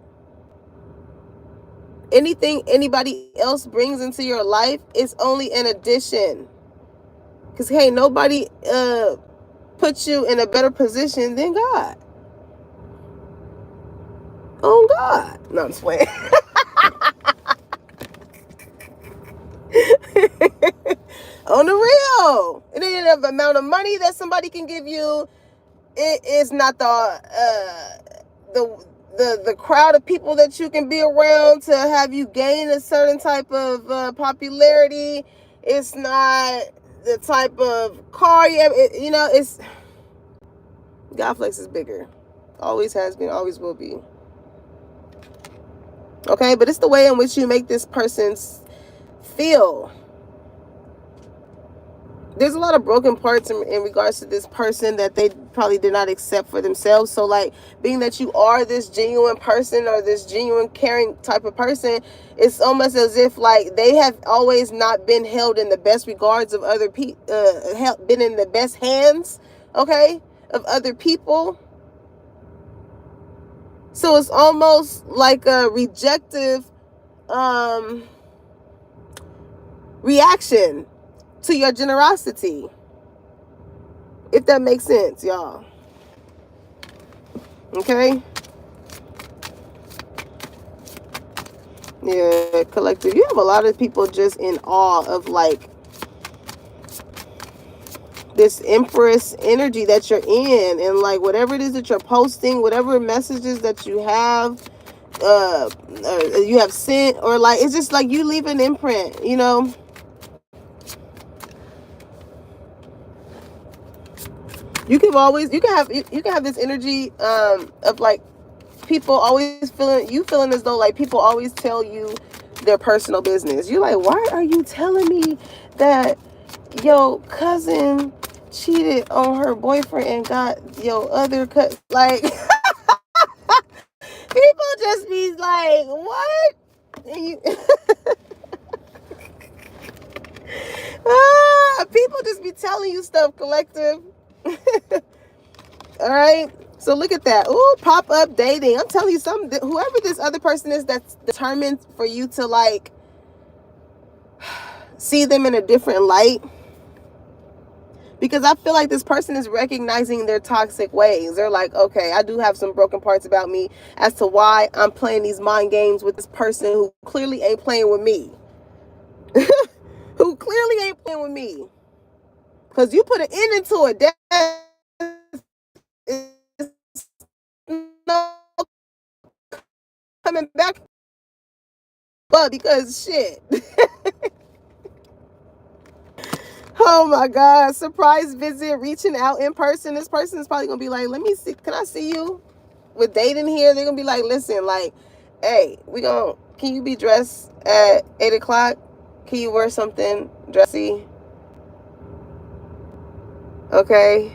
S1: Anything anybody else brings into your life is only an addition. Because, hey, nobody puts you in a better position than God. Oh, God. No, I'm just playing. On the real. It ain't the amount of money that somebody can give you. It is not the crowd of people that you can be around to have you gain a certain type of popularity. It's not the type of car you have. It's Godflex is bigger. Always has been, always will be. Okay, but it's the way in which you make this person feel. There's a lot of broken parts in regards to this person that they probably did not accept for themselves. So like, being that you are this genuine person or this genuine caring type of person, it's almost as if like they have always not been held in the best regards of other people, been in the best hands, okay, of other people. So it's almost like a rejective reaction to your generosity, if that makes sense, y'all. Okay. Yeah, collective. You have a lot of people just in awe of like this Empress energy that you're in, and like whatever it is that you're posting, whatever messages that you have sent, or like it's just like you leave an imprint, you know. You can have this energy of like people always feeling as though like people always tell you their personal business. You're like, why are you telling me that your cousin cheated on her boyfriend and got your other like people just be like, what? And you people just be telling you stuff, collective. All right, so look at that. Ooh, pop-up dating. I'm telling you something. Whoever this other person is that's determined for you to like see them in a different light, because I feel like this person is recognizing their toxic ways. They're like, okay, I do have some broken parts about me as to why I'm playing these mind games with this person who clearly ain't playing with me. Who clearly ain't playing with me. Because you put an end into it. No coming back, but because shit. Oh my God, surprise visit, reaching out in person. This person is probably gonna be like, let me see, can I see you? With dating here, they're gonna be like, listen, like, hey, can you be dressed at 8 o'clock? Can you wear something dressy? Okay.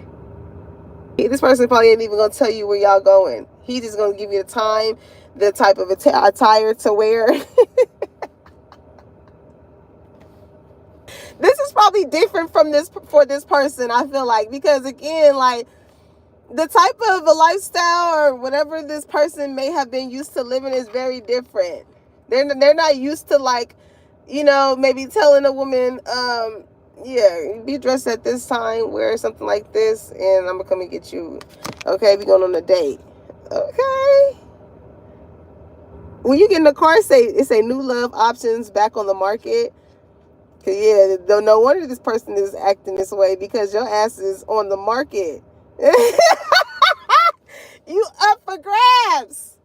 S1: This person probably ain't even gonna tell you where y'all going. He just gonna give you the time, the type of attire to wear. different from this for this person, I feel like, because again, like, the type of a lifestyle or whatever this person may have been used to living is very different. They're not used to, like, maybe telling a woman, yeah, be dressed at this time, wear something like this, and I'm gonna come and get you. Okay, we going on a date. Okay. When you get in the car, it say new love options back on the market. Cause yeah, no wonder this person is acting this way, because your ass is on the market. You up for grabs.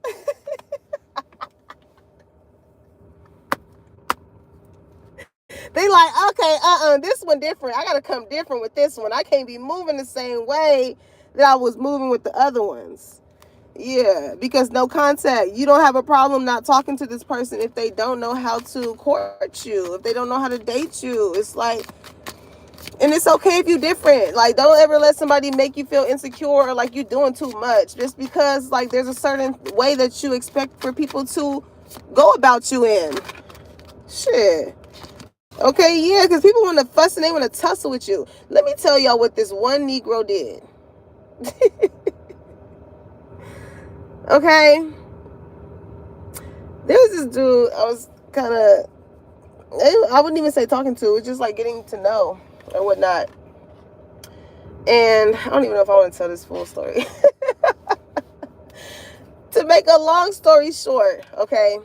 S1: They like, okay, this one different. I gotta come different with this one. I can't be moving the same way that I was moving with the other ones. Yeah, because no contact. You don't have a problem not talking to this person if they don't know how to court you, if they don't know how to date you. It's like, and it's okay if you're different. Like, don't ever let somebody make you feel insecure or like you're doing too much, just because, like, there's a certain way that you expect for people to go about you in. Shit. Okay, yeah, because people want to fuss and they want to tussle with you. Let me tell y'all what this one Negro did. Okay. There was this dude I was kind of, I wouldn't even say talking to, it's just like getting to know or whatnot. And I don't even know if I want to tell this full story. To make a long story short, okay,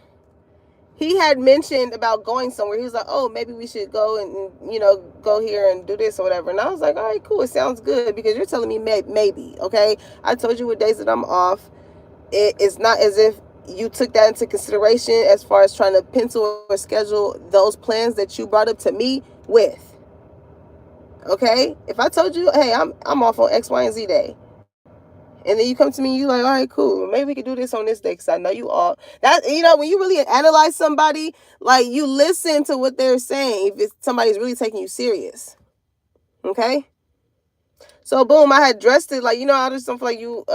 S1: he had mentioned about going somewhere. He was like, oh, maybe we should go and, go here and do this or whatever. And I was like, all right, cool. It sounds good, because you're telling me maybe, okay? I told you what days that I'm off. It's not as if you took that into consideration as far as trying to pencil or schedule those plans that you brought up to me with. Okay? If I told you, hey, I'm off on X, Y, and Z day, and then you come to me, you like, all right, cool, maybe we could do this on this day, because I know you all that, when you really analyze somebody, like, you listen to what they're saying if somebody's really taking you serious. Okay? So boom, I had dressed it like, I just don't feel like you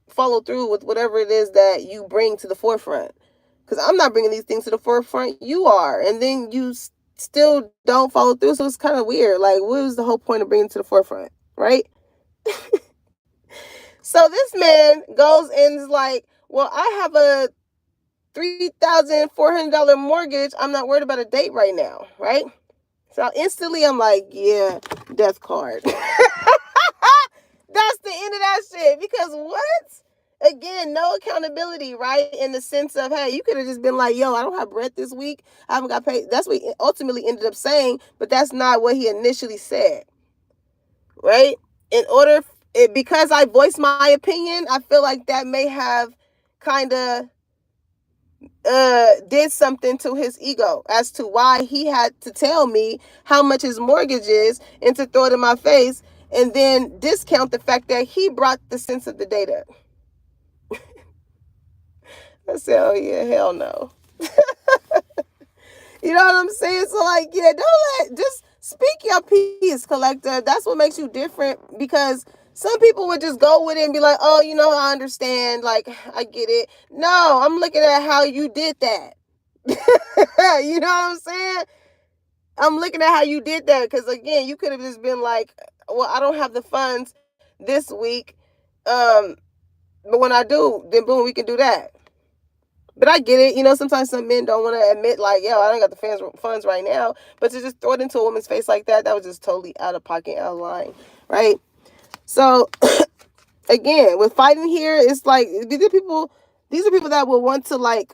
S1: follow through with whatever it is that you bring to the forefront, because I'm not bringing these things to the forefront, you are, and then you still don't follow through. So it's kind of weird. Like, what was the whole point of bringing it to the forefront, right? So this man goes and is like, well, I have a $3,400 mortgage. I'm not worried about a date right now, right? So instantly I'm like, yeah, death card. That's the end of that shit. Because what? Again, no accountability, right? In the sense of, hey, you could have just been like, yo, I don't have bread this week. I haven't got paid. That's what he ultimately ended up saying, but that's not what he initially said, right? Because I voiced my opinion, I feel like that may have kind of did something to his ego as to why he had to tell me how much his mortgage is and to throw it in my face and then discount the fact that he brought the sense of the data. I said, oh yeah, hell no. You know what I'm saying? So like, yeah, just speak your piece, collector. That's what makes you different, because some people would just go with it and be like, oh, I understand. Like, I get it. No, I'm looking at how you did that. You know what I'm saying? I'm looking at how you did that, because again, you could have just been like, well, I don't have the funds this week. But when I do, then boom, we can do that. But I get it. Sometimes some men don't want to admit, like, yo, I don't got the funds right now. But to just throw it into a woman's face like that was just totally out of pocket, out of line, right? So, again, with fighting here, it's like, these are people that will want to, like,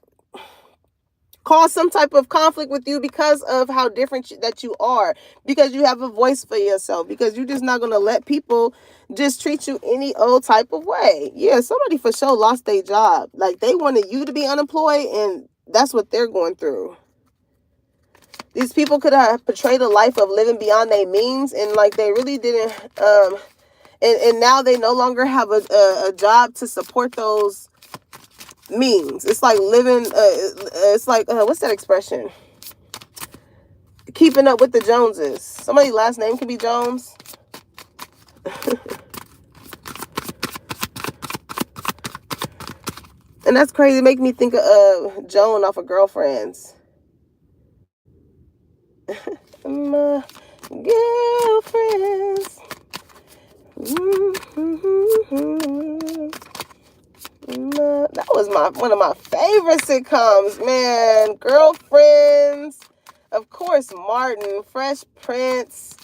S1: cause some type of conflict with you because of how different that you are, because you have a voice for yourself, because you're just not going to let people just treat you any old type of way. Yeah, somebody for sure lost their job. Like, they wanted you to be unemployed, and that's what they're going through. These people could have portrayed a life of living beyond their means, and like, they really didn't, and now they no longer have a job to support those means. It's like living, it's like, what's that expression? Keeping up with the Joneses. Somebody's last name can be Jones. And that's crazy. Make me think of Joan off of Girlfriends. Get That was one of my favorite sitcoms, man. Girlfriends, of course, Martin, Fresh Prince.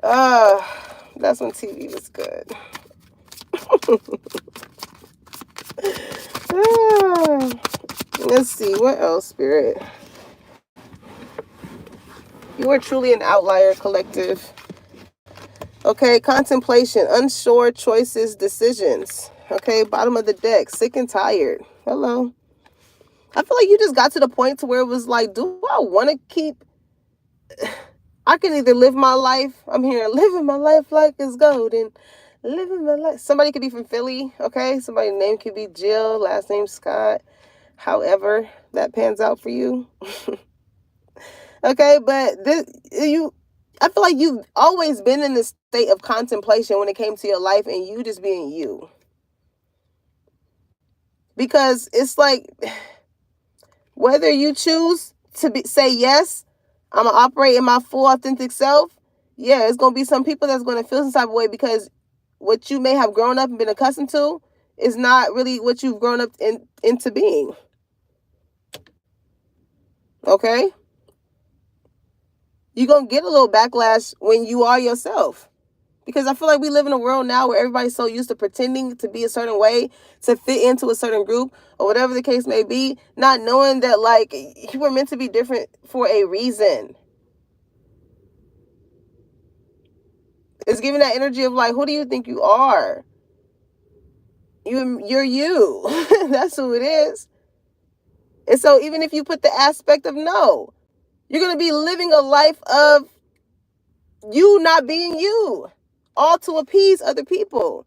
S1: That's when TV was good. Let's see, what else, Spirit? You are truly an outlier, collective. Okay, contemplation, unsure choices, decisions. Okay, bottom of the deck, sick and tired. Hello. I feel like you just got to the point to where it was like, do I want to keep... I can either live my life. I'm here living my life like it's golden. Living my life. Somebody could be from Philly, okay? Somebody's name could be Jill, last name Scott. However that pans out for you. Okay, but I feel like you've always been in this state of contemplation when it came to your life and you just being you. Because it's like, whether you choose to say yes, I'm going to operate in my full authentic self. Yeah, it's going to be some people that's going to feel some type of way because what you may have grown up and been accustomed to is not really what you've grown up into being. Okay? You're going to get a little backlash when you are yourself. Because I feel like we live in a world now where everybody's so used to pretending to be a certain way, to fit into a certain group, or whatever the case may be, not knowing that, like, you were meant to be different for a reason. It's giving that energy of, like, who do you think you are? You're you. That's who it is. And so even if you put the aspect of no, you're going to be living a life of you not being you, all to appease other people.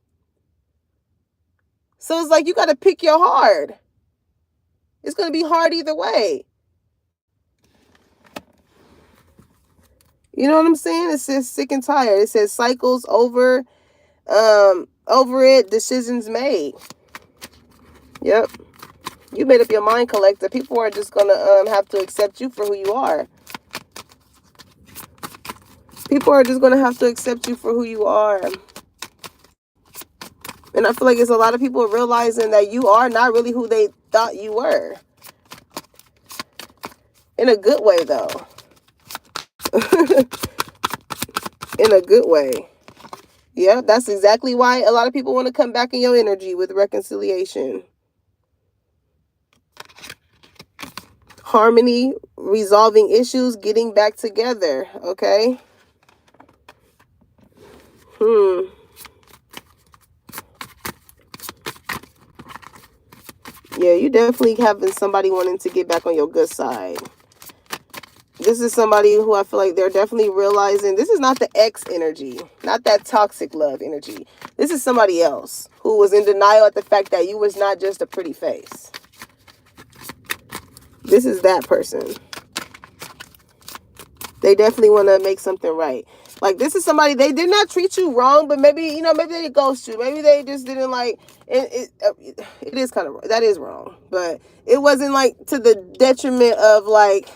S1: So it's like you got to pick your hard. It's going to be hard either way. You know what I'm saying? It says sick and tired. It says cycles over it, decisions made. Yep. You made up your mind, collector. People are just going to have to accept you for who you are. People are just going to have to accept you for who you are. And I feel like it's a lot of people realizing that you are not really who they thought you were. In a good way, though. In a good way. Yeah, that's exactly why a lot of people want to come back in your energy with reconciliation. Harmony, resolving issues, getting back together, okay? Yeah, you definitely having somebody wanting to get back on your good side. This is somebody who I feel like they're definitely realizing this is not the ex energy, not that toxic love energy. This is somebody else who was in denial at the fact that you was not just a pretty face. This is that person. They definitely want to make something right. Like, this is somebody, they did not treat you wrong, but maybe, maybe they ghost you. Maybe they just didn't like, it is kind of, that is wrong. But it wasn't like to the detriment of like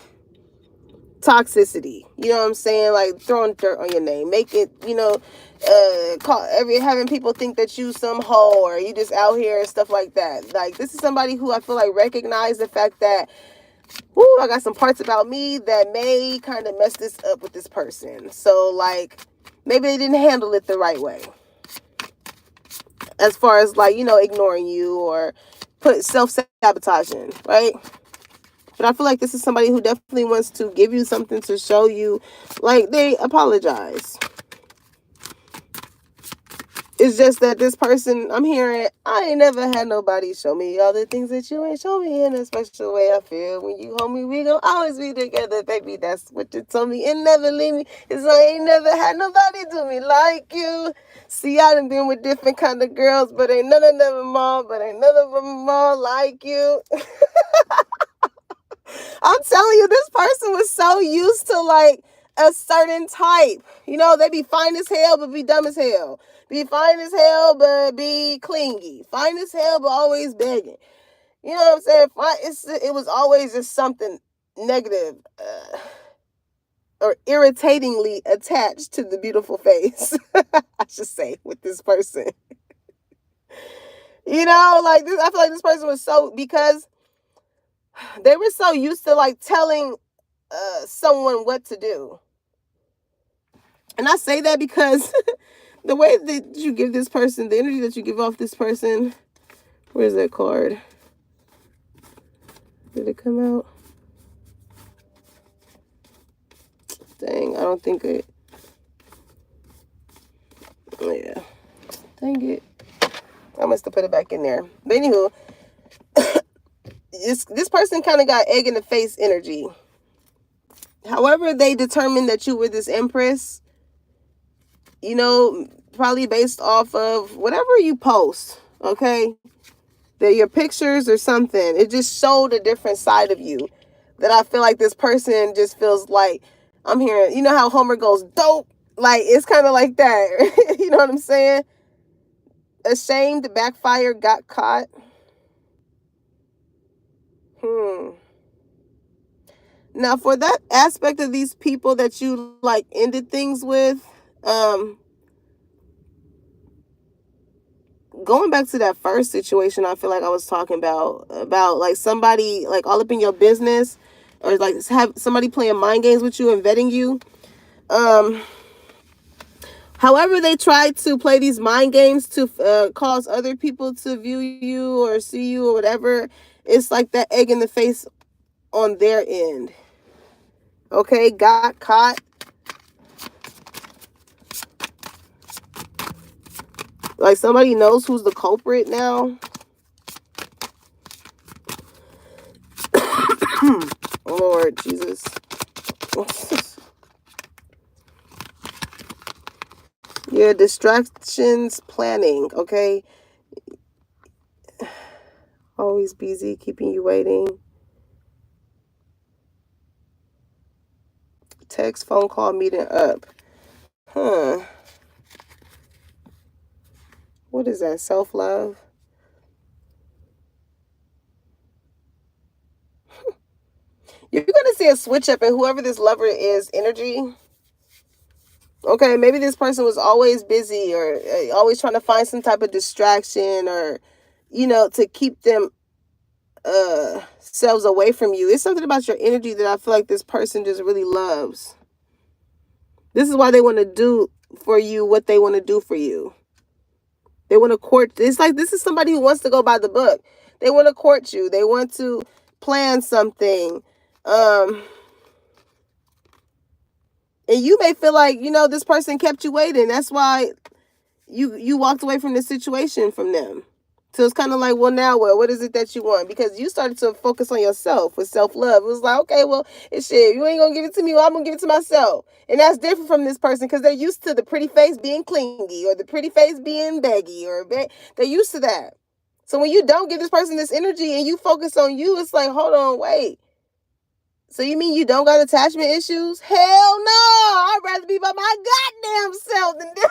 S1: toxicity. You know what I'm saying? Like throwing dirt on your name. Make it, having people think that you some hoe or you just out here and stuff like that. Like, this is somebody who I feel like recognized the fact that, I got some parts about me that may kind of mess this up with this person. So, like, maybe they didn't handle it the right way. As far as, like, ignoring you or put self-sabotaging, right? But I feel like this is somebody who definitely wants to give you something to show you, like, they apologize. It's just that this person, I'm hearing, I ain't never had nobody show me all the things that you ain't show me in a special way. I feel when you hold me, we gon' always be together, baby. That's what you told me and never leave me. It's I ain't never had nobody do me like you. See, I done been with different kind of girls, but ain't none of them all like you. I'm telling you, this person was so used to like a certain type. They be fine as hell, but be dumb as hell. Be fine as hell, but be clingy. Fine as hell, but always begging. You know what I'm saying? It was always just something negative or irritatingly attached to the beautiful face, I should say, with this person. You know, like this, I feel like this person was so, because they were so used to like telling someone what to do. And I say that because the way that you give this person, the energy that you give off this person, where's that card? Did it come out? Dang, I don't think it. Yeah. Dang it. I must have put it back in there. But anywho, this person kind of got egg in the face energy. However, they determined that you were this empress, you know, probably based off of whatever you post, okay? That your pictures or something, it just showed a different side of you that I feel like this person just feels like, I'm hearing, you know how Homer goes, dope? Like, it's kind of like that. You know what I'm saying? Ashamed, backfired, got caught. Now, for that aspect of these people that you like ended things with, going back to that first situation, I feel like I was talking about like somebody like all up in your business, or like have somebody playing mind games with you and vetting you. However, they try to play these mind games to cause other people to view you or see you or whatever. It's like that egg in the face on their end. Okay, got caught. Like somebody knows who's the culprit now. Lord Jesus. Yeah, distractions, planning, okay? Always busy, keeping you waiting. Text, phone call, meeting up. What is that? Self-love? You're going to see a switch up in whoever this lover is energy. Okay, maybe this person was always busy or always trying to find some type of distraction or, you know, to keep them selves away from you. It's something about your energy that I feel like this person just really loves. This is why they want to do for you what they want to do for you. They want to court. It's like this is somebody who wants to go by the book. They want to court you. They want to plan something. And you may feel like, you know, this person kept you waiting. That's why you walked away from the situation from them. So it's kind of like, well, now what is it that you want? Because you started to focus on yourself with self-love. It was like, okay, well, it's shit. You ain't going to give it to me. Well, I'm going to give it to myself. And that's different from this person because they're used to the pretty face being clingy or the pretty face being baggy or they're used to that. So when you don't give this person this energy and you focus on you, it's like, hold on, wait. So you mean you don't got attachment issues? Hell no. I'd rather be by my goddamn self than this.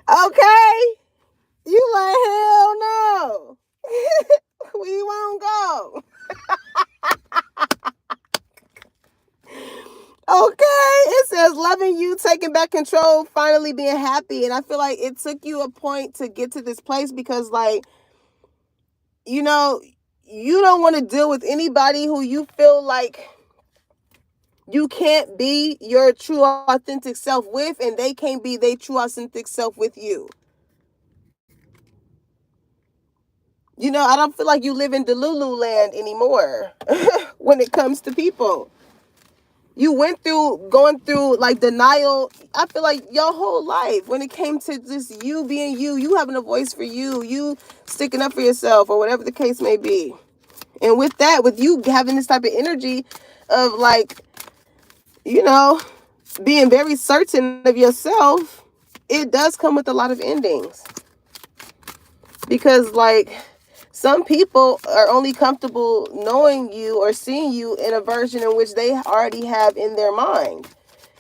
S1: Okay? You like, hell no. We won't go. Okay, it says loving you, taking back control, finally being happy. And I feel like it took you a point to get to this place because, like, you know, you don't want to deal with anybody who you feel like you can't be your true authentic self with, and they can't be their true authentic self with you. You know, I don't feel like you live in Delulu land anymore when it comes to people. You went through, going through like denial, I feel like your whole life when it came to just you being you having a voice for you sticking up for yourself or whatever the case may be. And with that, with you having this type of energy of like, you know, being very certain of yourself, it does come with a lot of endings. Because like some people are only comfortable knowing you or seeing you in a version in which they already have in their mind.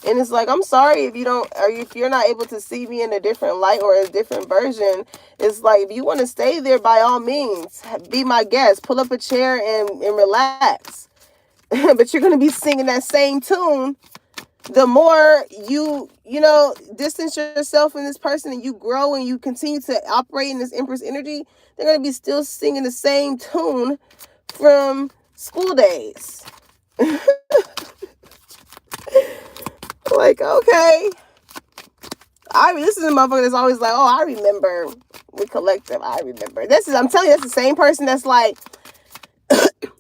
S1: And it's like, I'm sorry if you don't, or if you're not able to see me in a different light or a different version. It's like, if you want to stay there, by all means, be my guest, pull up a chair and relax. But you're going to be singing that same tune the more you know, distance yourself from this person and you grow and you continue to operate in this Empress energy, they're going to be still singing the same tune from school days. Like, okay. This is a motherfucker that's always like, oh, I remember with Collective. I remember. I'm telling you, that's the same person that's like,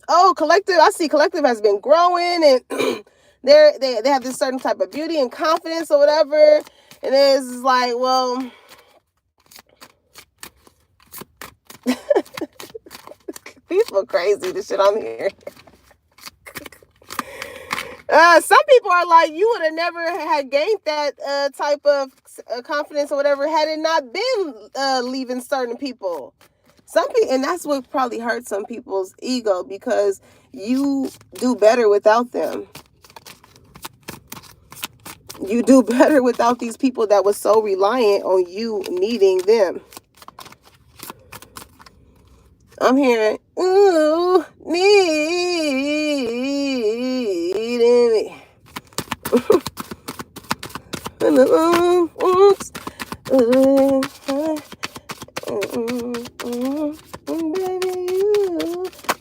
S1: oh, Collective, I see Collective has been growing and they have this certain type of beauty and confidence or whatever. And it's like, well, people crazy, the shit I'm hearing. Some people are like, you would have never had gained that type of confidence or whatever had it not been leaving certain people. Some people, and that's what probably hurts some people's ego, because you do better without them. You do better without these people that was so reliant on you needing them. I'm hearing, ooh, needing me. Baby,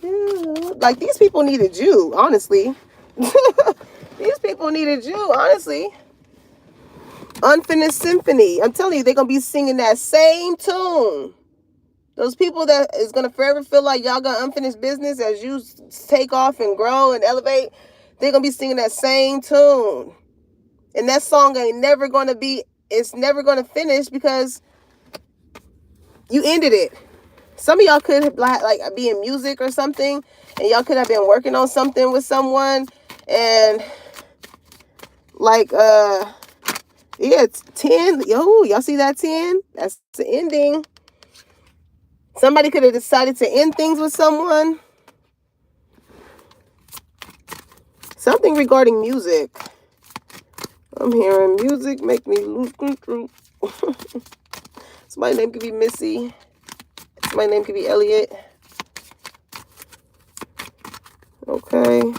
S1: you. Like, these people needed you, honestly. These people needed you, honestly. Unfinished symphony. I'm telling you, they're going to be singing that same tune. Those people that is going to forever feel like y'all got unfinished business as you take off and grow and elevate, they're going to be singing that same tune. And that song ain't never going to be, it's never going to finish because you ended it. Some of y'all could like be in music or something, and y'all could have been working on something with someone, and like, yeah, it's 10. Yo, y'all see that 10? That's the ending. Somebody could have decided to end things with someone. Something regarding music. I'm hearing music make me lose control. Somebody's name could be Missy. Somebody's name could be Elliot. Okay.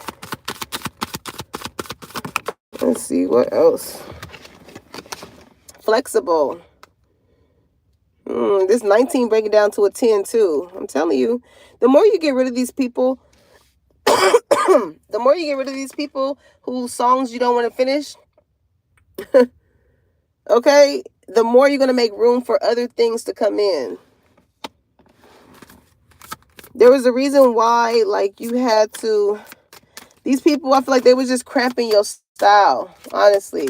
S1: Let's see what else. Flexible. This 19 breaking down to a 10 too. I'm telling you, the more you get rid of these people, the more you get rid of these people whose songs you don't want to finish, okay, the more you're going to make room for other things to come in. There was a reason why, like, you had to, these people, I feel like they were just cramping your style, honestly.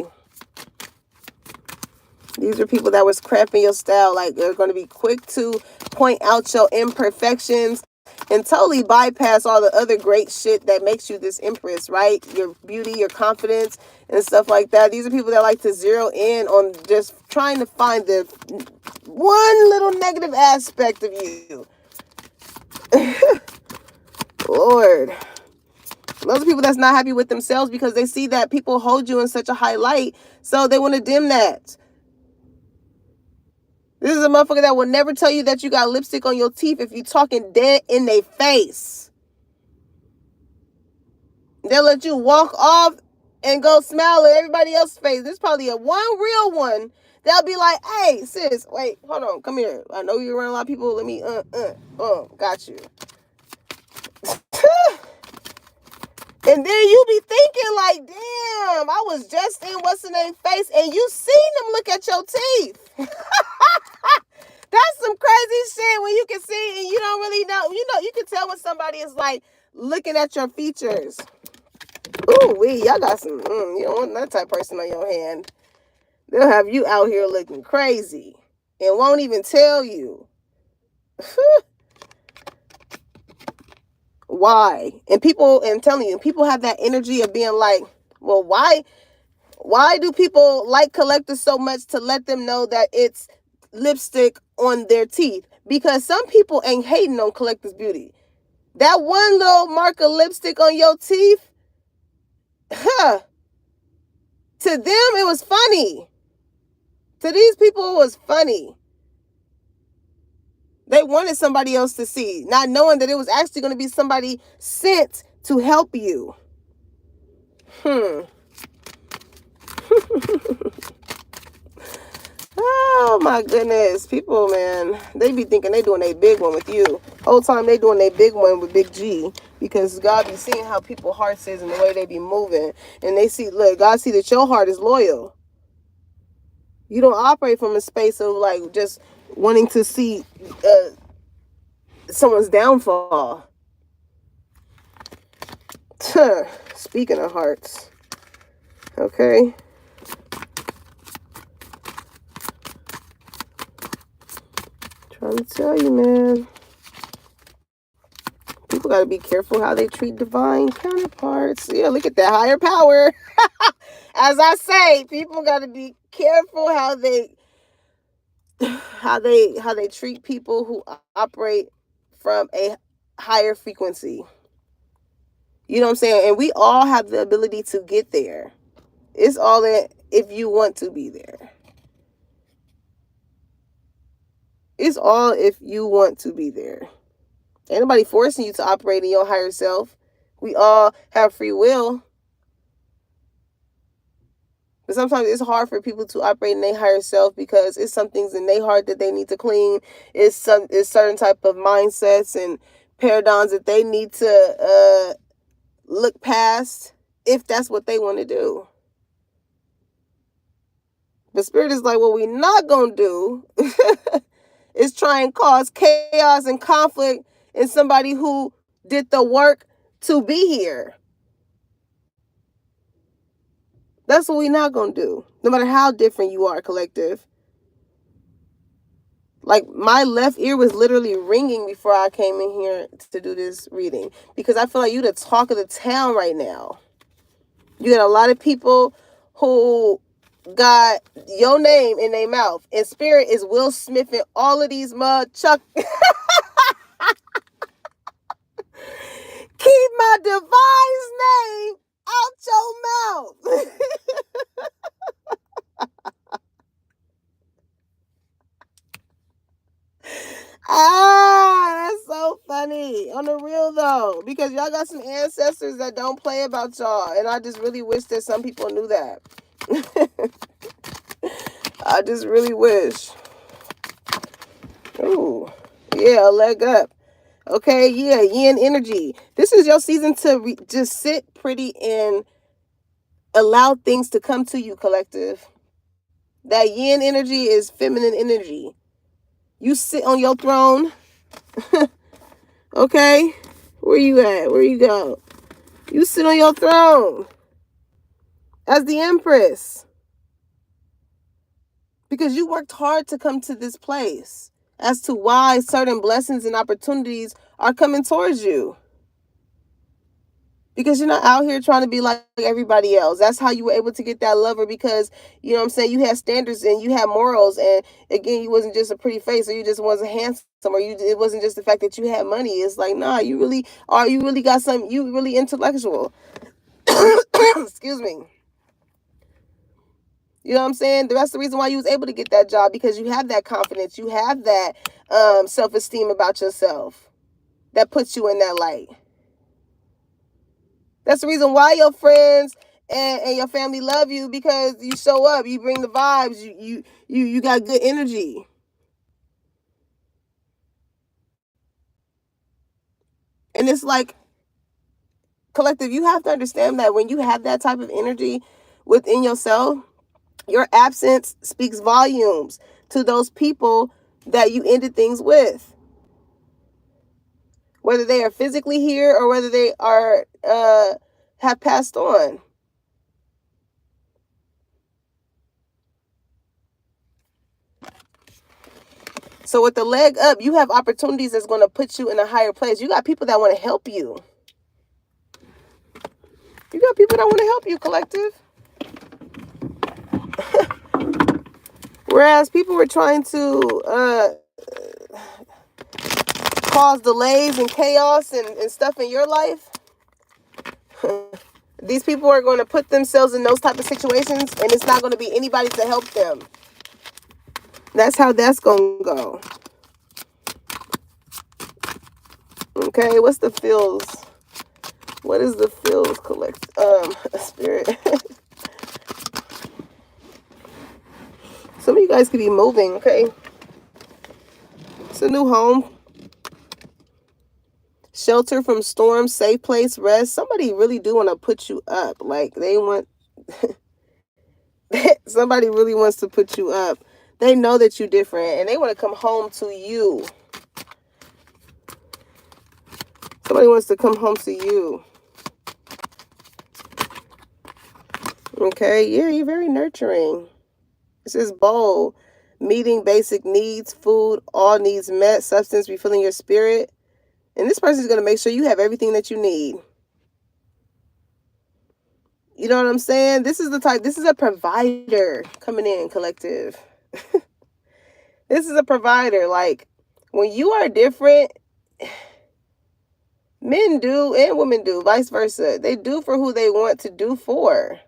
S1: These are people that was cramping your style. Like, they're going to be quick to point out your imperfections and totally bypass all the other great shit that makes you this empress, right? Your beauty, your confidence, and stuff like that. These are people that like to zero in on just trying to find the one little negative aspect of you. Lord. Those are people that's not happy with themselves because they see that people hold you in such a high light, so they want to dim that. This is a motherfucker that will never tell you that you got lipstick on your teeth if you talking dead in their face. They'll let you walk off and go smile at everybody else's face. There's probably one real one that'll be like, hey, sis, wait, hold on, come here. I know you're around a lot of people. Let me, got you. And then you be thinking like, damn, I was just in what's the name face, and you seen them look at your teeth. That's some crazy shit when you can see and you don't really know. You know, you can tell when somebody is like looking at your features. Ooh, y'all got some, you don't want that type of person on your hand. They'll have you out here looking crazy and won't even tell you. Why? And people, and I'm telling you, people have that energy of being like, well, why do people like collectors so much to let them know that it's lipstick on their teeth? Because some people ain't hating on collector's beauty. That one little mark of lipstick on your teeth, to them it was funny. To these people it was funny. They wanted somebody else to see, not knowing that it was actually going to be somebody sent to help you. Oh my goodness. People, man, they be thinking they doing a big one with you. Whole time they doing a big one with Big G. Because God be seeing how people hearts is and the way they be moving. And they see, look, God see that your heart is loyal. You don't operate from a space of like just wanting to see someone's downfall. Speaking of hearts. Okay. Trying to tell you, man. People got to be careful how they treat divine counterparts. Yeah, look at that higher power. As I say, people got to be careful how they treat people who operate from a higher frequency. You know what I'm saying? And we all have the ability to get there. It's all that if you want to be there. It's all if you want to be there. Ain't nobody forcing you to operate in your higher self. We all have free will. But sometimes it's hard for people to operate in their higher self because it's some things in their heart that they need to clean. It's certain type of mindsets and paradigms that they need to look past if that's what they want to do. But Spirit is like, what we not going to do is try and cause chaos and conflict in somebody who did the work to be here. That's what we not going to do. No matter how different you are, collective. Like, my left ear was literally ringing before I came in here to do this reading. Because I feel like you the talk of the town right now. You got a lot of people who got your name in their mouth. And Spirit is Will Smith and all of these mud chuck. Keep my divine's name out your mouth. That's so funny. On the real though, because y'all got some ancestors that don't play about y'all, and I just really wish that some people knew that. I just really wish. Ooh, yeah, a leg up. Okay, yeah, yin energy. This is your season to just sit pretty and allow things to come to you, collective. That yin energy is feminine energy. You sit on your throne. Okay? Where you at? Where you go? You sit on your throne as the Empress. Because you worked hard to come to this place as to why certain blessings and opportunities are coming towards you. Because you're not out here trying to be like everybody else. That's how you were able to get that lover because, you know what I'm saying, you had standards and you had morals. And again, you wasn't just a pretty face or you just wasn't handsome or it wasn't just the fact that you had money. It's like, nah, you really are. You really got some. You really intellectual. Excuse me. You know what I'm saying? That's the reason why you was able to get that job because you have that confidence. You have that self-esteem about yourself that puts you in that light. That's the reason why your friends and your family love you because you show up, you bring the vibes, you got good energy. And it's like, collective, you have to understand that when you have that type of energy within yourself, your absence speaks volumes to those people that you ended things with. Whether they are physically here or whether they are have passed on. So with the leg up, you have opportunities that's going to put you in a higher place. You got people that want to help you. You got people that want to help you, collective. Whereas people were trying to cause delays and chaos and stuff in your life. These people are going to put themselves in those type of situations and it's not going to be anybody to help them. That's how that's going to go. Okay, what's the feels? What is the feels, Spirit? Some of you guys could be moving, okay? It's a new home. Shelter from storms, safe place, rest. Somebody really do want to put you up. Like, they want... somebody really wants to put you up. They know that you're different, and they want to come home to you. Somebody wants to come home to you. Okay, yeah, you're very nurturing. This is bold. Meeting basic needs, food, all needs met, substance, refilling your spirit. And this person is going to make sure you have everything that you need. You know what I'm saying? This is a provider coming in, collective. This is a provider. Like, when you are different, men do and women do, vice versa. They do for who they want to do for.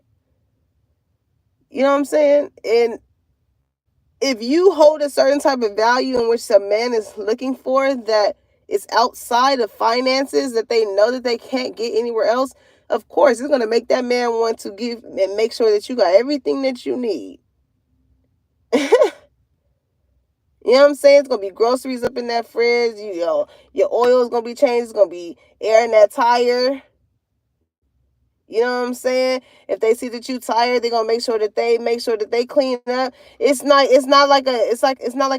S1: You know what I'm saying? And if you hold a certain type of value in which a man is looking for that is outside of finances, that they know that they can't get anywhere else, of course, it's going to make that man want to give and make sure that you got everything that you need. You know what I'm saying? It's going to be groceries up in that fridge. You know, your oil is going to be changed. It's going to be air in that tire. You know what I'm saying? If they see that you tired, they're gonna make sure that they clean up. It's not like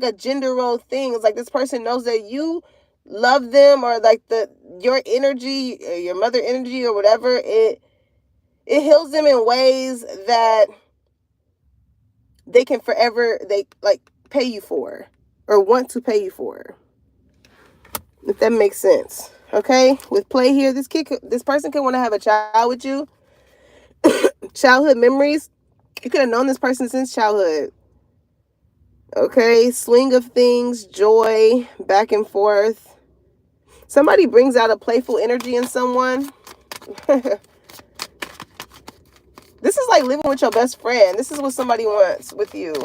S1: a gender role thing. It's like this person knows that you love them, or like your energy, or your mother energy, or whatever. It heals them in ways that they can forever pay you for, or want to pay you for. If that makes sense. Okay, with play here, this person can want to have a child with you. Childhood memories. You could have known this person since childhood. Okay, swing of things, joy, back and forth. Somebody brings out a playful energy in someone. This is like living with your best friend. This is what somebody wants with you.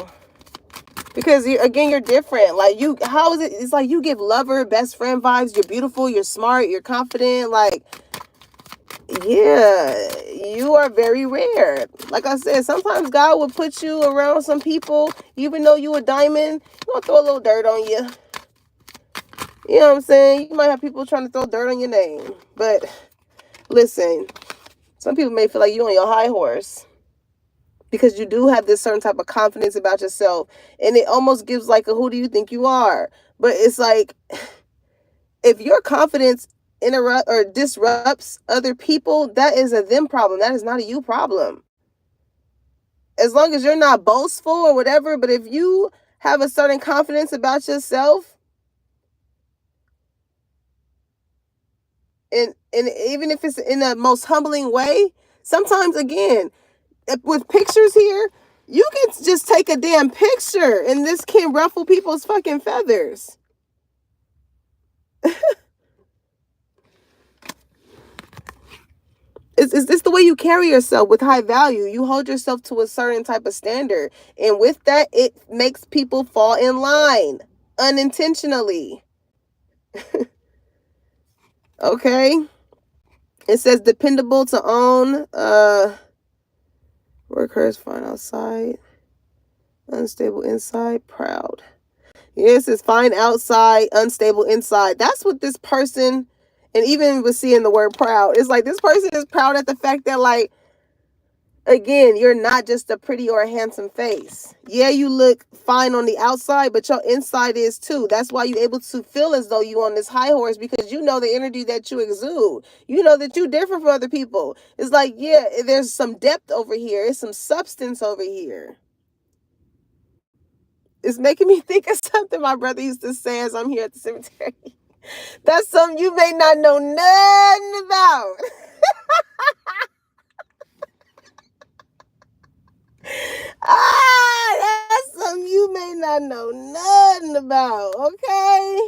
S1: Because you're different. Like, how is it? It's like you give lover, best friend vibes. You're beautiful, you're smart, you're confident. Like, yeah, you are very rare. Like I said, sometimes God will put you around some people, even though you a diamond, he's gonna throw a little dirt on you. You know what I'm saying? You might have people trying to throw dirt on your name. But listen, some people may feel like you're on your high horse, because you do have this certain type of confidence about yourself. And it almost gives like a who do you think you are? But it's like, if your confidence interrupt or disrupts other people, that is a them problem. That is not a you problem. As long as you're not boastful or whatever, but if you have a certain confidence about yourself, and even if it's in the most humbling way, sometimes, again, with pictures here, you can just take a damn picture and this can ruffle people's fucking feathers. It's the way you carry yourself with high value. You hold yourself to a certain type of standard. And with that, it makes people fall in line unintentionally. Okay? It says dependable to own. Workers fine outside. Unstable inside. Proud. Yes, it's fine outside, unstable inside. That's what this person, and even with seeing the word proud, it's like this person is proud at the fact that, like, again, you're not just a pretty or a handsome face. Yeah, you look fine on the outside, but your inside is too. That's why you're able to feel as though you're on this high horse, because you know the energy that you exude. You know that you're different from other people. It's like, yeah, there's some depth over here. It's some substance over here. It's making me think of something my brother used to say as I'm here at the cemetery. That's something you may not know nothing about. That's something you may not know nothing about, okay?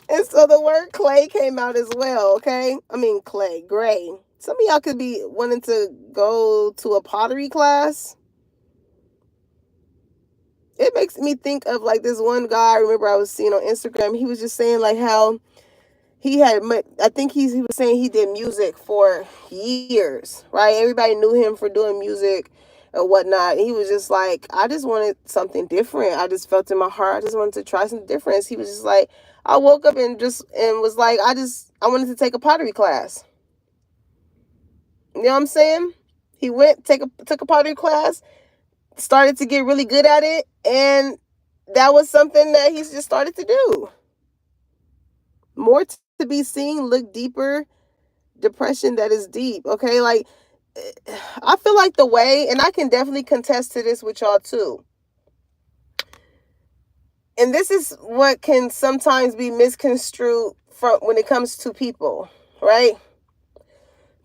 S1: And so the word clay came out as well, okay? I mean, clay, gray. Some of y'all could be wanting to go to a pottery class. It makes me think of like this one guy I remember I was seeing on Instagram. He was just saying like how he had, I think he was saying he did music for years, right? Everybody knew him for doing music. or whatnot. And he was just like, I just wanted something different. I just felt in my heart, I just wanted to try something different. He was just like, I woke up and was like, I wanted to take a pottery class. You know what I'm saying? He took a pottery class, started to get really good at it, and that was something that he's just started to do. More to be seen, look deeper, depression that is deep. Okay, like I feel like the way, and I can definitely contest to this with y'all too. And this is what can sometimes be misconstrued from when it comes to people, right?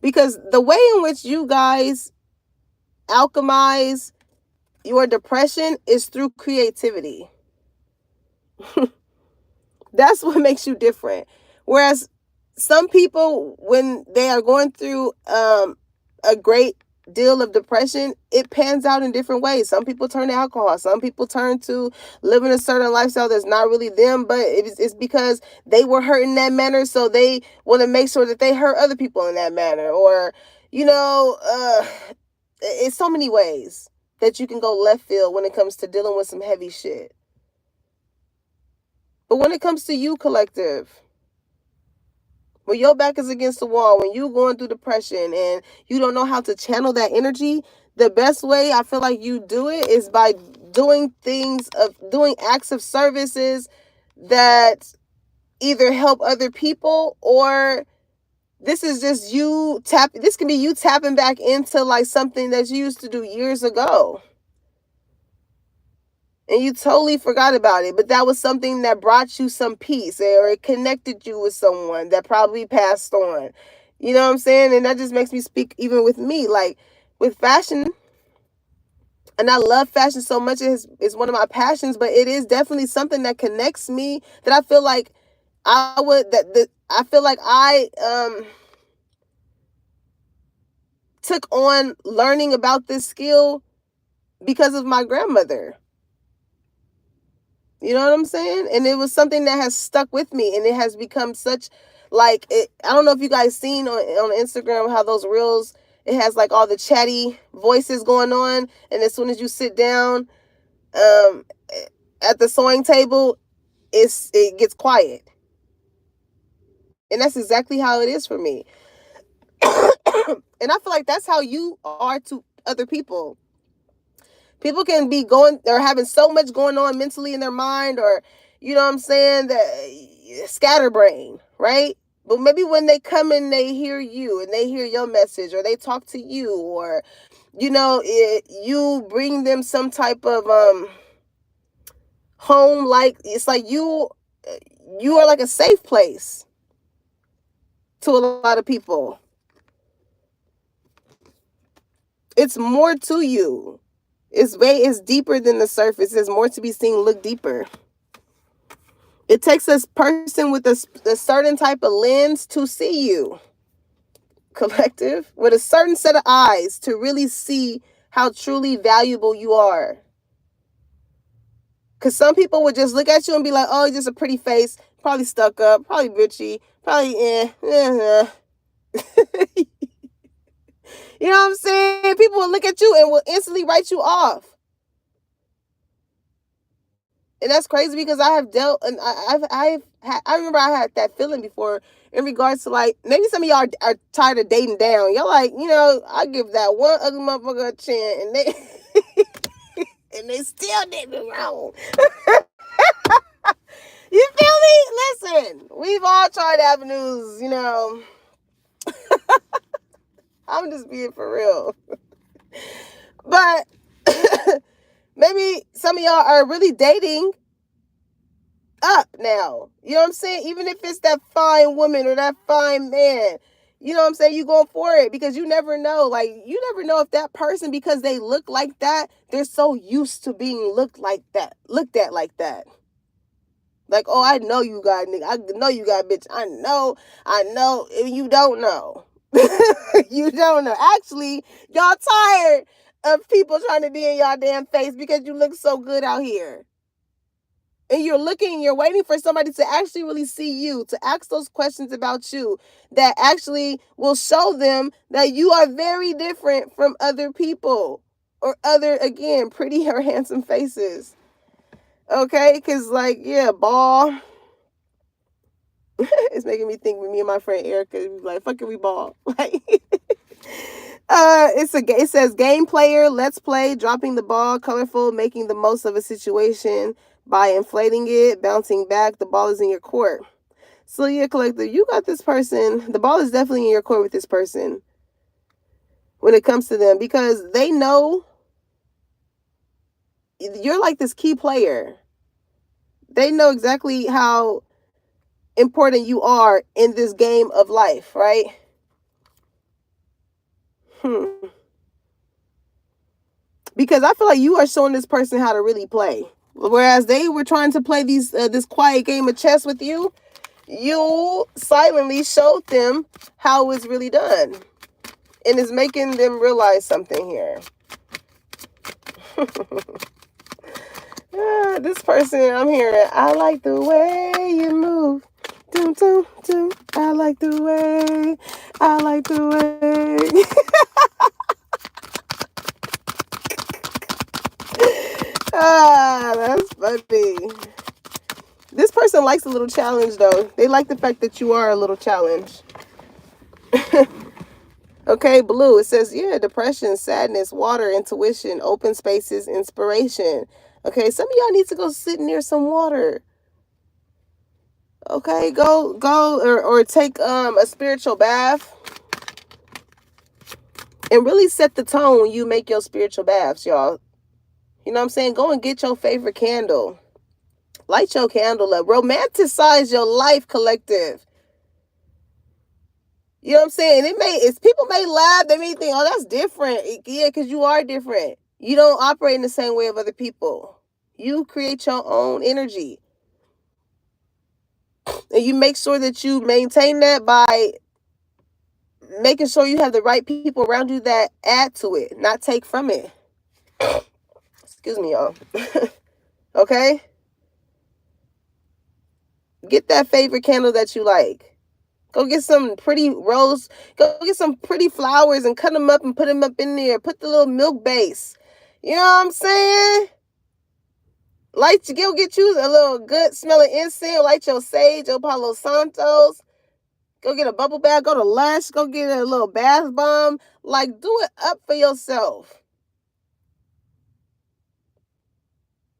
S1: Because the way in which you guys alchemize your depression is through creativity. That's what makes you different. Whereas some people, when they are going through a great deal of depression, it pans out in different ways. Some people turn to alcohol. Some people turn to living a certain lifestyle that's not really them, but it's because they were hurt in that manner, so they want to make sure that they hurt other people in that manner. Or, it's so many ways that you can go left field when it comes to dealing with some heavy shit. But when it comes to you, collective, when your back is against the wall, when you're going through depression and you don't know how to channel that energy, the best way I feel like you do it is by doing acts of services that either help other people, or this is just this can be you tapping back into like something that you used to do years ago. And you totally forgot about it, but that was something that brought you some peace, or it connected you with someone that probably passed on. You know what I'm saying? And that just makes me speak even with me, like with fashion. And I love fashion so much. It's one of my passions, but it is definitely something that connects me, that I feel like I took on learning about this skill because of my grandmother. You know what I'm saying? And it was something that has stuck with me, and it has become such I don't know if you guys seen on Instagram how those reels, it has like all the chatty voices going on, and as soon as you sit down at the sewing table, it gets quiet. And that's exactly how it is for me. And I feel like that's how you are to other people. People can be going or having so much going on mentally in their mind, or, you know what I'm saying, that scatterbrain, right? But maybe when they come and they hear you and they hear your message, or they talk to you, or, you bring them some type of home, like it's like you are like a safe place to a lot of people. It's more to you. It's deeper than the surface. There's more to be seen. Look deeper. It takes a person with a certain type of lens to see you, collective, with a certain set of eyes to really see how truly valuable you are. Because some people would just look at you and be like, oh, just a pretty face, probably stuck up, probably bitchy, probably You know what I'm saying? People will look at you and will instantly write you off. And that's crazy, because I have dealt, and I remember I had that feeling before in regards to, like, maybe some of y'all are tired of dating down. Y'all like, I give that one ugly motherfucker a chance, and they and they still did me wrong. You feel me? Listen, we've all tried avenues, I'm just being for real. But maybe some of y'all are really dating up now. You know what I'm saying? Even if it's that fine woman or that fine man, you know what I'm saying? You going for it, because you never know. Like, you never know if that person, because they look like that, they're so used to being looked at like that. Like, oh, I know you got nigga. I know you got bitch. I know. You don't know. You don't know. Actually, y'all tired of people trying to be in y'all damn face because you look so good out here. And you're waiting for somebody to actually really see you, to ask those questions about you that actually will show them that you are very different from other people. or other, again, pretty or handsome faces. Okay, because like, yeah, ball. It's making me think with me and my friend Erica, like, fuck it, we ball. Like, it says game player, let's play, dropping the ball, colorful, making the most of a situation by inflating it, bouncing back. The ball is in your court. So yeah, collective, you got this person. The ball is definitely in your court with this person when it comes to them, because they know you're like this key player. They know exactly how important you are in this game of life, right? Because I feel like you are showing this person how to really play. Whereas they were trying to play this quiet game of chess with you, you silently showed them how it's really done. And it's making them realize something here. This person, I'm hearing, I like the way you move. Doom, doom, doom. I like the way. I like the way. That's funny. This person likes a little challenge, though. They like the fact that you are a little challenge. Okay, blue. It says, yeah, depression, sadness, water, intuition, open spaces, inspiration. Okay, some of y'all need to go sit near some water. Okay, go or take a spiritual bath. And really set the tone when you make your spiritual baths, y'all. You know what I'm saying? Go and get your favorite candle. Light your candle up. Romanticize your life, collective. You know what I'm saying? People may laugh. They may think, oh, that's different. Yeah, because you are different. You don't operate in the same way of other people. You create your own energy. And you make sure that you maintain that by making sure you have the right people around you that add to it, not take from it. Excuse me, y'all. Okay? Get that favorite candle that you like. Go get some pretty rose. Go get some pretty flowers and cut them up and put them up in there. Put the little milk base. You know what I'm saying? Go get you a little good smelling incense. Light your sage, your Palo Santos. Go get a bubble bath. Go to Lush. Go get a little bath bomb. Like, do it up for yourself.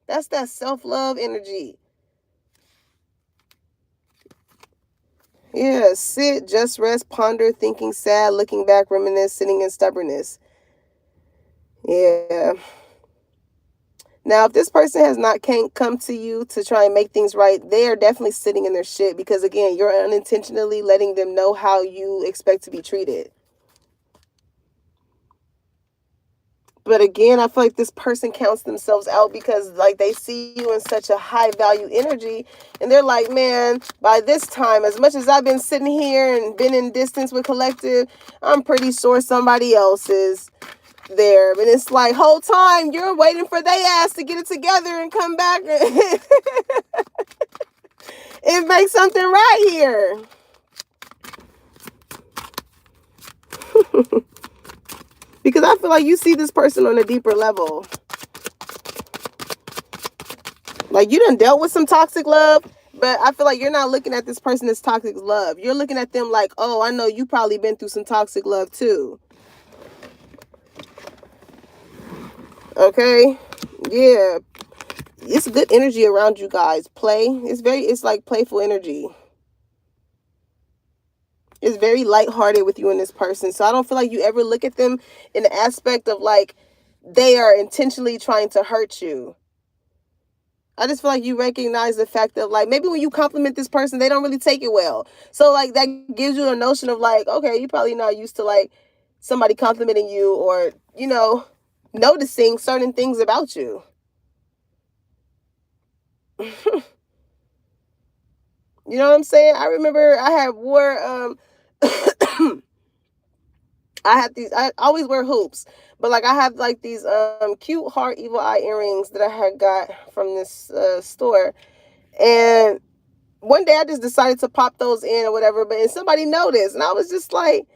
S1: That's that self-love energy. Yeah, sit, just rest, ponder, thinking sad, looking back, reminisce, sitting in stubbornness. Yeah. Now, if this person can't come to you to try and make things right, they are definitely sitting in their shit because, again, you're unintentionally letting them know how you expect to be treated. But again, I feel like this person counts themselves out because like they see you in such a high value energy and they're like, man, by this time, as much as I've been sitting here and been in distance with collective, I'm pretty sure somebody else is there. And it's like, whole time you're waiting for they ass to get it together and come back and make something right here. Because I feel like you see this person on a deeper level. Like you done dealt with some toxic love, but I feel like you're not looking at this person as toxic love. You're looking at them like, oh, I know you probably been through some toxic love too. Okay? Yeah. It's good energy around you guys. Play. It's like playful energy. It's very lighthearted with you and this person. So I don't feel like you ever look at them in the aspect of like they are intentionally trying to hurt you. I just feel like you recognize the fact that like maybe when you compliment this person, they don't really take it well. So like that gives you a notion of like, okay, you're probably not used to like somebody complimenting you or, you know, noticing certain things about you. You know what I'm saying? I remember I had wore I always wear hoops, but like I have like these cute heart evil eye earrings that I had got from this store. And one day I just decided to pop those in or whatever, and somebody noticed and I was just like,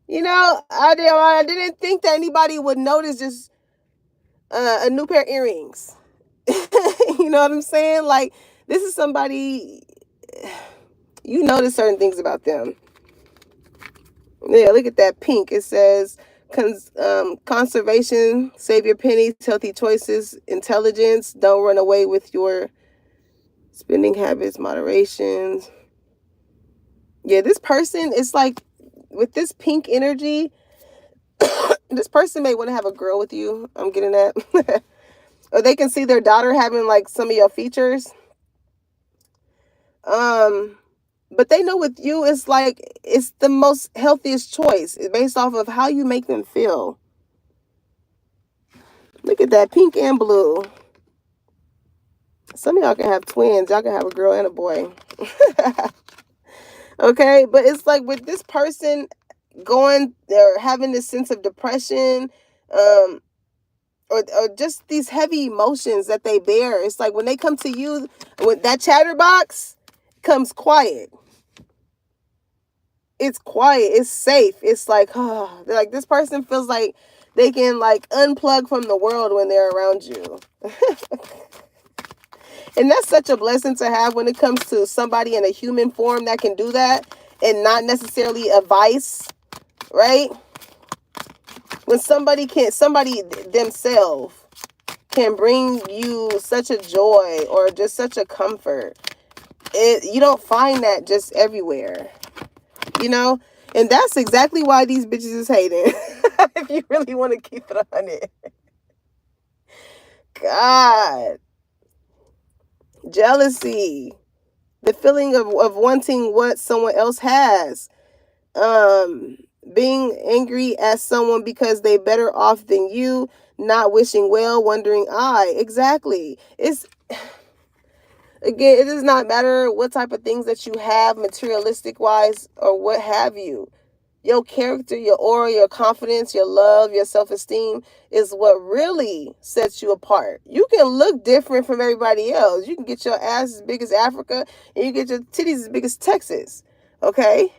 S1: you know, I didn't think that anybody would notice just a new pair of earrings. You know what I'm saying? Like, this is somebody, you notice certain things about them. Yeah, look at that pink. It says conservation, save your pennies, healthy choices, intelligence, don't run away with your spending habits, moderation. Yeah, this person is like, with this pink energy, this person may want to have a girl with you. I'm getting that. Or they can see their daughter having like some of your features. But they know with you, it's like, it's the most healthiest choice based off of how you make them feel. Look at that, pink and blue. Some of y'all can have twins. Y'all can have a girl and a boy. Okay, but it's like with this person going or having this sense of depression, or just these heavy emotions that they bear. It's like when they come to you, with that chatterbox comes quiet. It's quiet. It's safe. It's like, oh, like this person feels like they can like unplug from the world when they're around you. And that's such a blessing to have when it comes to somebody in a human form that can do that and not necessarily a vice, right? When somebody themselves can bring you such a joy or just such a comfort. You don't find that just everywhere, you know? And that's exactly why these bitches is hating. If you really want to keep it 100. God. Jealousy. The feeling of wanting what someone else has. Being angry at someone because they better off than you. Not wishing well, wondering, exactly. It's, again, it does not matter what type of things that you have materialistic wise or what have you. Your character, your aura, your confidence, your love, your self-esteem is what really sets you apart. You can look different from everybody else. You can get your ass as big as Africa and you get your titties as big as Texas. Okay?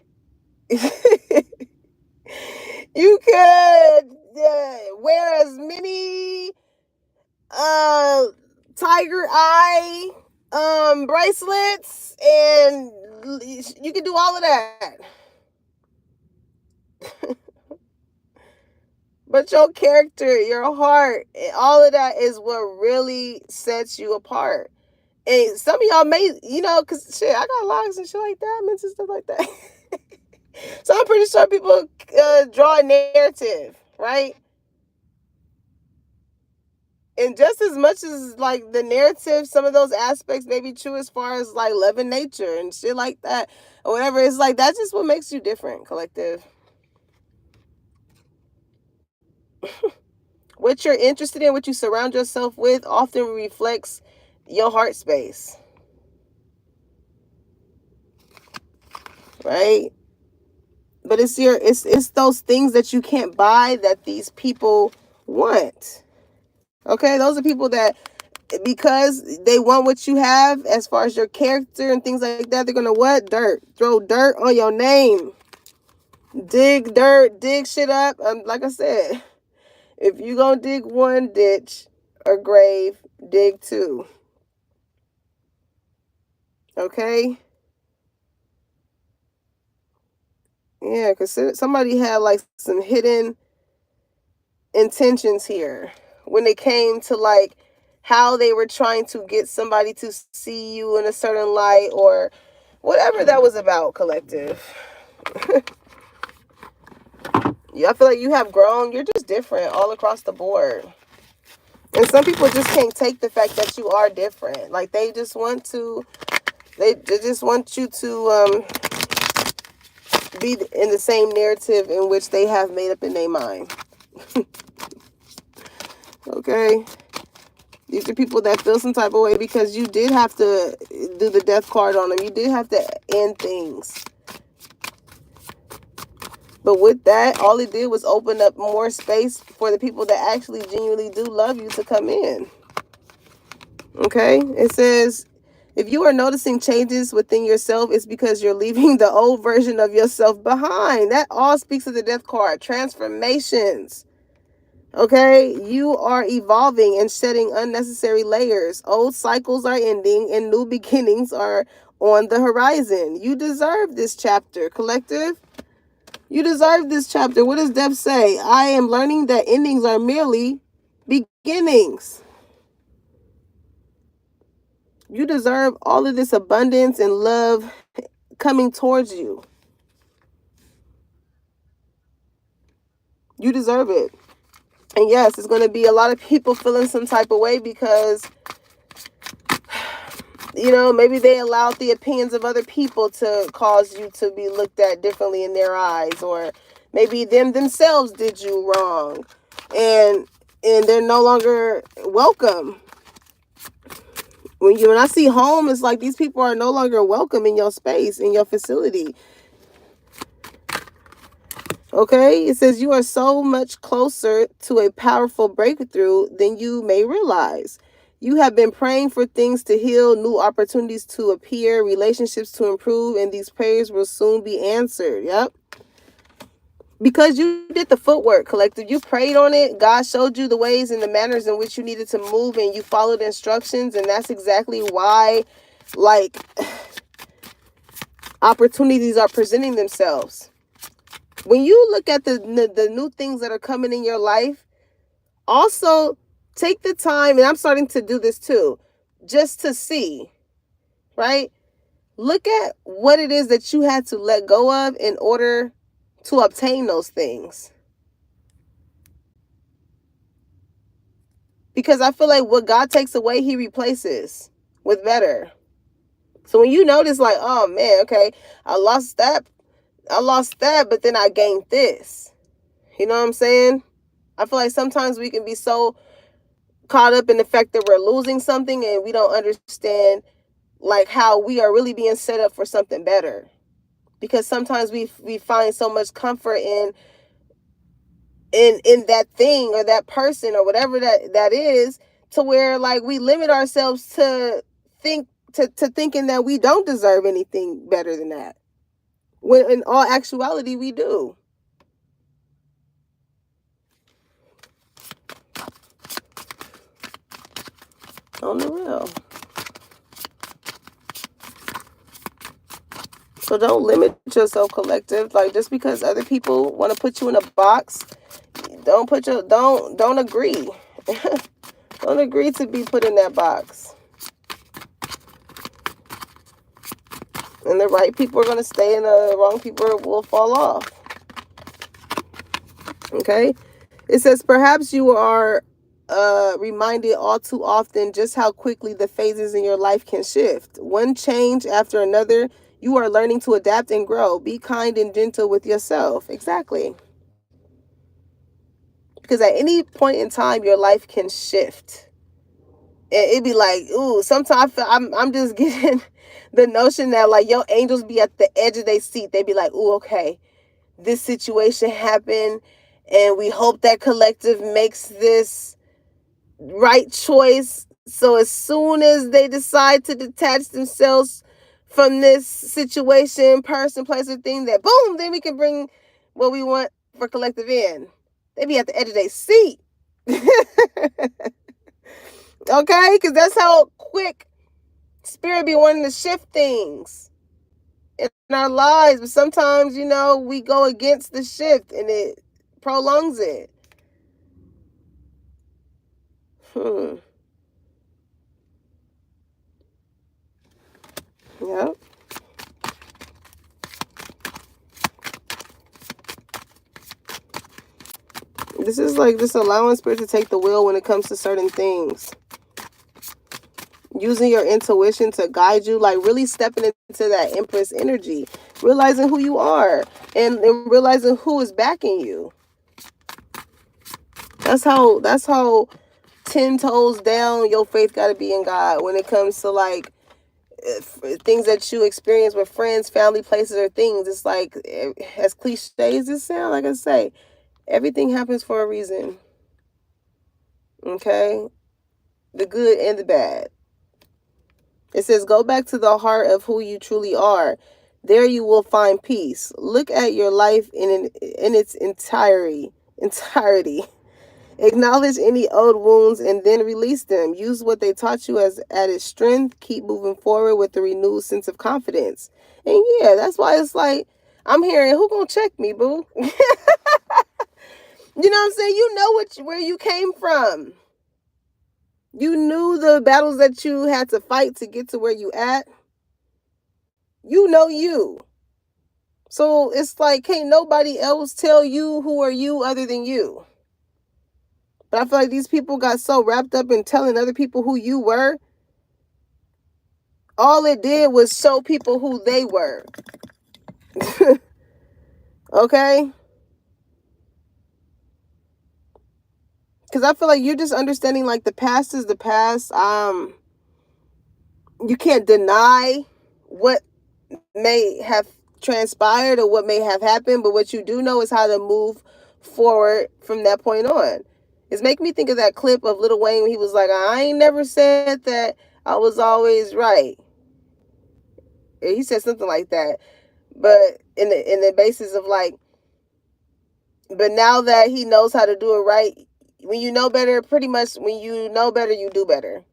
S1: You could wear as many tiger eye bracelets, and you can do all of that. But your character, your heart, all of that is what really sets you apart. And some of y'all may, because shit, I got locks and shit like that, and stuff like that. So I'm pretty sure people draw a narrative, right? And just as much as like the narrative, some of those aspects may be true as far as like loving nature and shit like that, or whatever. It's like, that's just what makes you different, collective. What you're interested in, what you surround yourself with, often reflects your heart space. Right? But it's those things that you can't buy that these people want. Okay? Those are people that, because they want what you have as far as your character and things like that, they're gonna what? Throw dirt on your name. Dig dirt, dig shit up. Like I said, if you gonna dig one ditch or grave, dig two. Okay? Yeah, because somebody had like some hidden intentions here when it came to like how they were trying to get somebody to see you in a certain light or whatever that was about, collective. Yeah, I feel like you have grown. You're just different all across the board. And some people just can't take the fact that you are different. Like they just want you to be in the same narrative in which they have made up in their mind. Okay? These are people that feel some type of way because you did have to do the death card on them. You did have to end things. But with that, all it did was open up more space for the people that actually genuinely do love you to come in. Okay? It says, if you are noticing changes within yourself, it's because you're leaving the old version of yourself behind. That all speaks of the death card. Transformations. Okay, you are evolving and shedding unnecessary layers. Old cycles are ending and new beginnings are on the horizon. You deserve this chapter, collective. You deserve this chapter. What does Deb say? I am learning that endings are merely beginnings. You deserve all of this abundance and love coming towards you. You deserve it. And yes, it's going to be a lot of people feeling some type of way because, you know, maybe they allowed the opinions of other people to cause you to be looked at differently in their eyes, or maybe them themselves did you wrong, and they're no longer welcome. When I see home, it's like these people are no longer welcome in your space, in your facility. Okay, it says you are so much closer to a powerful breakthrough than you may realize. You have been praying for things to heal, new opportunities to appear, relationships to improve, and these prayers will soon be answered. Yep. Because you did the footwork, collective. You prayed on it. God showed you the ways and the manners in which you needed to move, and you followed instructions. And that's exactly why, like, opportunities are presenting themselves. When you look at the new things that are coming in your life, also take the time, and I'm starting to do this too, just to see, right? Look at what it is that you had to let go of in order to obtain those things. Because I feel like what God takes away, he replaces with better. So when you notice, like, oh man, okay, I lost that, but then I gained this. You know what I'm saying? I feel like sometimes we can be so caught up in the fact that we're losing something and we don't understand like how we are really being set up for something better. Because sometimes we find so much comfort in that thing or that person or whatever that is, to where like we limit ourselves to thinking that we don't deserve anything better than that, when in all actuality we do. On the real. So don't limit yourself, collective. Like, just because other people want to put you in a box, don't agree. Don't agree to be put in that box. And the right people are going to stay and the wrong people will fall off. Okay? It says, perhaps you are reminded all too often just how quickly the phases in your life can shift. One change after another, you are learning to adapt and grow. Be kind and gentle with yourself. Exactly. Because at any point in time, your life can shift. And it'd be like, ooh, sometimes I'm just getting the notion that like your angels be at the edge of their seat. They be like, ooh, okay, this situation happened, and we hope that collective makes this right choice. So as soon as they decide to detach themselves from this situation, person, place, or thing, that boom, then we can bring what we want for collective in. They be at the edge of their seat. Okay? Because that's how quick spirit be wanting to shift things in our lives. But sometimes, you know, we go against the shift and it prolongs it. Yep. This is like just allowing spirit to take the wheel when it comes to certain things. Using your intuition to guide you, like really stepping into that Empress energy, realizing who you are, and realizing who is backing you. That's how 10 toes down your faith got to be in God when it comes to like things that you experience with friends, family, places, or things. It's like, as cliche as it sounds, like I say, everything happens for a reason. Okay? The good and the bad. It says, go back to the heart of who you truly are. There you will find peace. Look at your life in its entirety. Acknowledge any old wounds and then release them. Use what they taught you as added strength. Keep moving forward with a renewed sense of confidence. And yeah, that's why it's like, I'm hearing, who gonna check me, boo? You know what I'm saying? You know where you came from. You knew the battles that you had to fight to get to where you at. You know you. So it's like, can't nobody else tell you who are you other than you. But I feel like these people got so wrapped up in telling other people who you were. All it did was show people who they were. Okay? Because I feel like you're just understanding like the past is the past. You can't deny what may have transpired or what may have happened, but what you do know is how to move forward from that point on. It's making me think of that clip of Lil Wayne when he was like, I ain't never said that I was always right. He said something like that. But in the basis of like, but now that he knows how to do it right, when you know better, pretty much when you know better, you do better.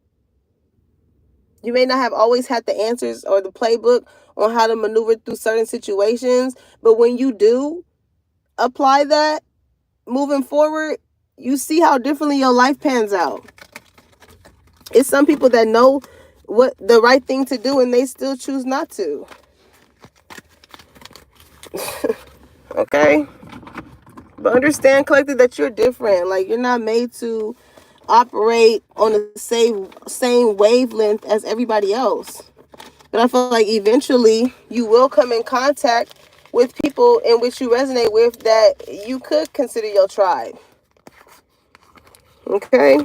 S1: You may not have always had the answers or the playbook on how to maneuver through certain situations, but when you do apply that moving forward, you see how differently your life pans out. It's some people that know what the right thing to do and they still choose not to. Okay? But understand, collective, that you're different. Like, you're not made to operate on the same wavelength as everybody else. But I feel like eventually you will come in contact with people in which you resonate with that you could consider your tribe. Okay?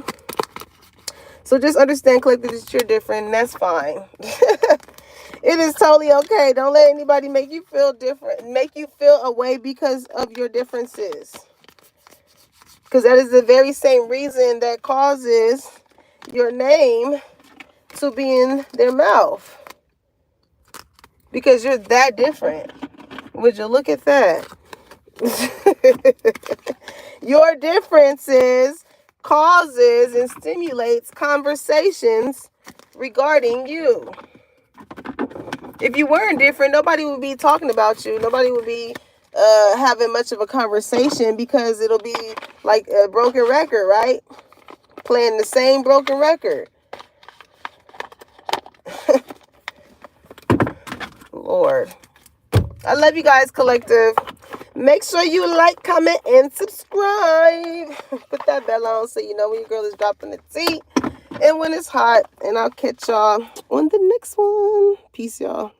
S1: So just understand, collective, that you're different, and that's fine. It is totally okay. Don't let anybody make you feel different, make you feel a way because of your differences. Because that is the very same reason that causes your name to be in their mouth. Because you're that different. Would you look at that? Your differences causes and stimulates conversations regarding you. If you weren't different, nobody would be talking about you. Nobody would be having much of a conversation, because it'll be like a broken record, right? Playing the same broken record. Lord. I love you guys, collective. Make sure you like, comment, and subscribe. Put that bell on so you know when your girl is dropping the tea and when it's hot. And I'll catch y'all on the next one. Peace, y'all.